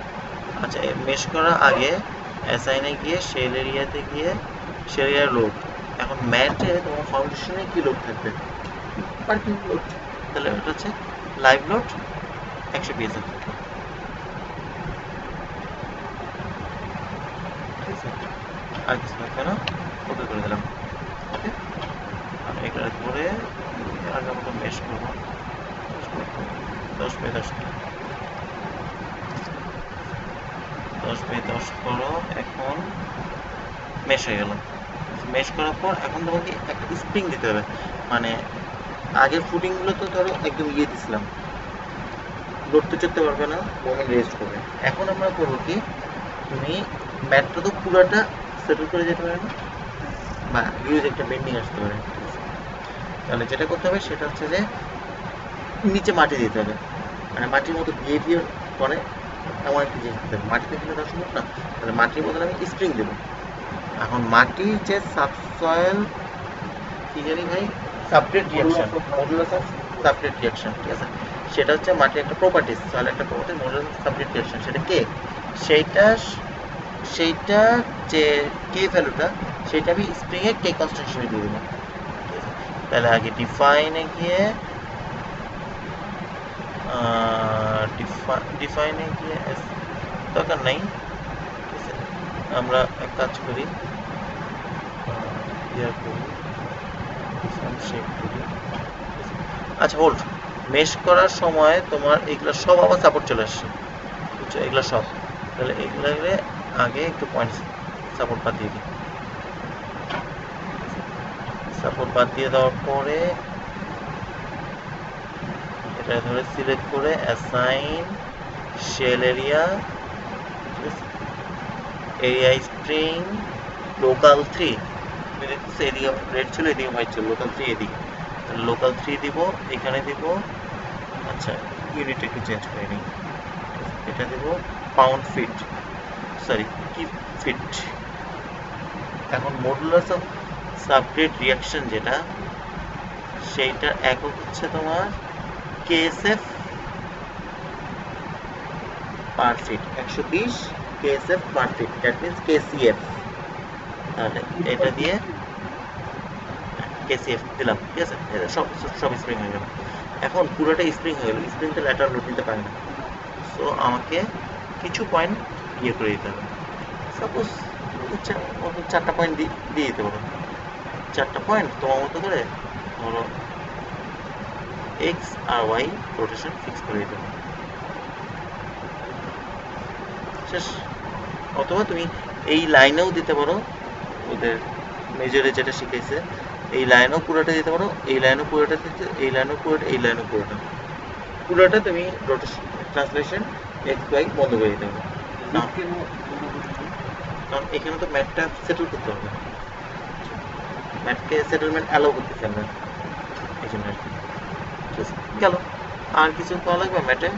আচ্ছা মেশ করার আগে অ্যাসাইনে গিয়ে শেল এরিয়াতে গিয়ে শেল এরিয়ার লোড, এখন ম্যাটে তোমার ফাউন্ডেশনে কি লোড থাকবে, পার্কিং লোড, তাহলে ওটা হচ্ছে লাইভ লোড 100 পিএসএফ, ঠিক আছে। আর কিছু থাকবে না, ওকে করে দিলাম। ওকে, আমি এগুলো করে আগে মতো মেশ করবো 10 বাই 10। 10/10 করো, এখন মেশ হয়ে গেল। মেশ করার পর এখন তোমাকে একটা স্প্রিং দিতে হবে, মানে আগের ফুটিংগুলো তো ধরো একদম ইয়ে দিছিলাম, লড়তে চড়তে পারবে না, মোমেন্ট রেস্ট করবে। এখন আমরা করবো কি, তুমি ম্যাটটা তো পুরোটা সেটেল করে যেতে পারে না, বা হিউজ একটা বেন্ডিং আসতে পারে। তাহলে যেটা করতে হবে সেটা হচ্ছে যে নিচে মাটি দিতে হবে, মানে মাটির মতো বিহেভিয়ার করে এমন একটা জিনিস দিতে হবে। মাটিতে দিলে দেওয়া সম্ভব না, তাহলে মাটির বদলে আমি স্প্রিং দেবো। এখন মাটির যে সাবসয়েল কি জানি ভাই, substrate reaction, modulus of substrate reaction, ঠিক আছে, সেটা হচ্ছে মাটির একটা প্রপার্টিস, সয়েল একটা properties, modulus of substrate reaction, সেটা কে, সেইটা যে কে ভ্যালুটা, সেটা আমি স্প্রিংয়ে কে কনস্ট্যান্ট হিসেবে দিয়ে দেবো। তাহলে আগে ডিফাইনে গিয়ে দরকার নাই, ঠিক আছে, আমরা এক কাজ করি, আচ্ছা হোল্ড। মেশ করার সময় তোমার এগুলো সব আবার সাপোর্ট চলে আসছে, বুঝছো, এগুলো সব। তাহলে এগুলো আগে একটু পয়েন্ট সাপোর্ট বাদ দিয়ে দিই। সাপোর্ট বাদ দিয়ে দেওয়ার পরে এটা ধরে সিলেক্ট করে assign shell area, area string local 3, দেখতেছো এদিকে রেড ছিল, এদিকে হোয়াইট ছিল, লোকাল 3 এদিকে, লোকাল 3 দিব, এখানে দিব। আচ্ছা ইউনিট একটু চেঞ্জ করে নিই, এটা দিব পাউন্ড ফিট, সরি কি ফিট। এখন মডুলাস অফ সাবস্ট্রেট রিঅ্যাকশন যেটা, সেইটার একক হচ্ছে তোমার KSF per feet, 120 KSF per feet, that means KCF. তাহলে এটা দিয়ে কেসিএফ দিলাম, ঠিক আছে, এটা সব সব স্প্রিং হয়ে গেল। এখন পুরোটা স্প্রিং হয়ে গেল, স্প্রিংটা ল্যাটারাল লোড নিতে পারে না, সো আমাকে কিছু পয়েন্ট ইয়ে করে দিতে হবে। সাপোজ 4টা পয়েন্ট দিয়ে দিতে পারো, 4টা পয়েন্ট তোমার মতো করে ধরো এক্স আর ওয়াই রোটেশন ফিক্স করে দিতে পারো, শেষ। অথবা তুমি এই লাইনেও দিতে পারো, ওদের মেজরে যেটা শিখেছে এই লাইনেও পুরোটা দিতে পারো, এই লাইনও পুরোটা দিতে, এই লাইনও পুরোটা, এই লাইনও পুরোটা, পুরোটা তুমি রোটেশন ট্রান্সলেশন এক্স ওয়াই বন্ধ করে দিতে পারো। কারণ এখানে তো ম্যাটটা সেটেল করতে হবে, ম্যাটকে সেটেলমেন্ট অ্যালাউ করতেছি আমরা, এই জন্য আর কি। ঠিক আছে, গেল। আর কিছু করা লাগবে ম্যাটে,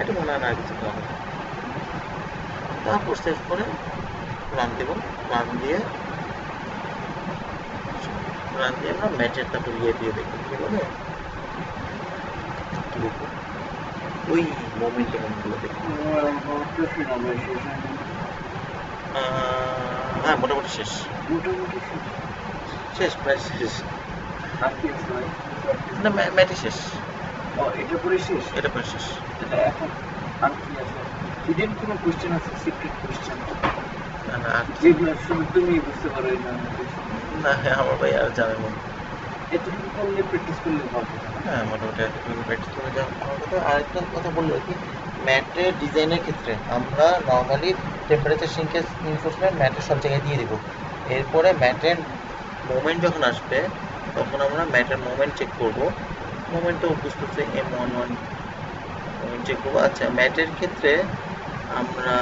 এটা মনে হয় না আর কিছু করা লাগবে। তারপর সেভ করে রান দেব, রান দিয়ে আমরা ম্যাচের তারপর ইয়ে দিয়ে দেখবো কি বলে, কি দেখবো ওই মোমেন্টামগুলো দেখবো। হ্যাঁ মোটামুটি শেষ, শেষ প্রায় শেষ। না ম্যাচই শেষ, এটা পরে শেষ, এটা প্রায় শেষ। এখন আর কি আছে, হিডেন কোনো কোশ্চেন আছে, সিক্রেট কোশ্চেন না না যেগুলো শুধু তুমি বুঝতে পারো, এই না, হ্যাঁ আমার ভাই আর জানে না, এতটুকু করলে প্র্যাকটিস করলে হবে। হ্যাঁ মোটামুটি এতটুকু প্র্যাকটিস করে যাওয়া আমার কথা। আরেকটা কথা বললো কি, ম্যাটের ডিজাইনের ক্ষেত্রে আমরা নর্মালি টেম্পারেচার সিঙ্কেজ ইনফোর্সমেন্ট ম্যাটের সব জায়গায় দিয়ে দেবো। এরপরে ম্যাটের মোমেন্ট যখন আসবে তখন আমরা ম্যাটের মোমেন্ট চেক করবো, মোমেন্ট তো বুঝতেছে M11 মোমেন্ট চেক করবো। আচ্ছা ম্যাটের ক্ষেত্রে আমরা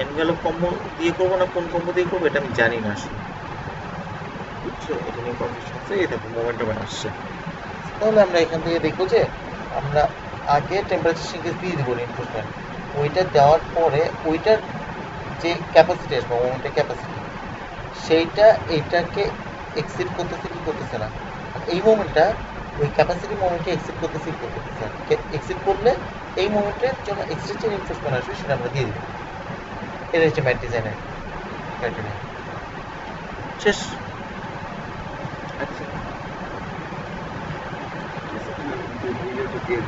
এনভেলপ কম্বো দিয়ে করবো না কোন কম্বো দিয়ে করবো এটা আমি জানি না আসলে, বুঝছো, এটা নিয়ে কনফিউশন আছে। এই দেখো মোমেন্টাম আসছে, তাহলে আমরা এখান থেকে দেখবো যে আমরা আগে টেম্পারেচার সিঙ্কেজ দিয়ে দেবো রিইনফোর্সমেন্ট, ওইটা দেওয়ার পরে ওইটার যে ক্যাপাসিটি আসবে মোমেন্টের ক্যাপাসিটি, সেইটা এইটাকে এক্সিড করতেছে কি করতেছে না, এই মোমেন্টটা ওই ক্যাপাসিটি মোমেন্টকে এক্সিড করতেছে কি করতেছে না, এক্সিড করলে এই মোমেন্টের জন্য এক্সট্রা যে রিইনফোর্সমেন্ট আসবে সেটা আমরা দিয়ে দেবো। এটা হচ্ছে ম্যাট ডিজাইনের ক্রাইটেরিয়া, শেষ। আচ্ছা, ভিডিওটা দিয়ে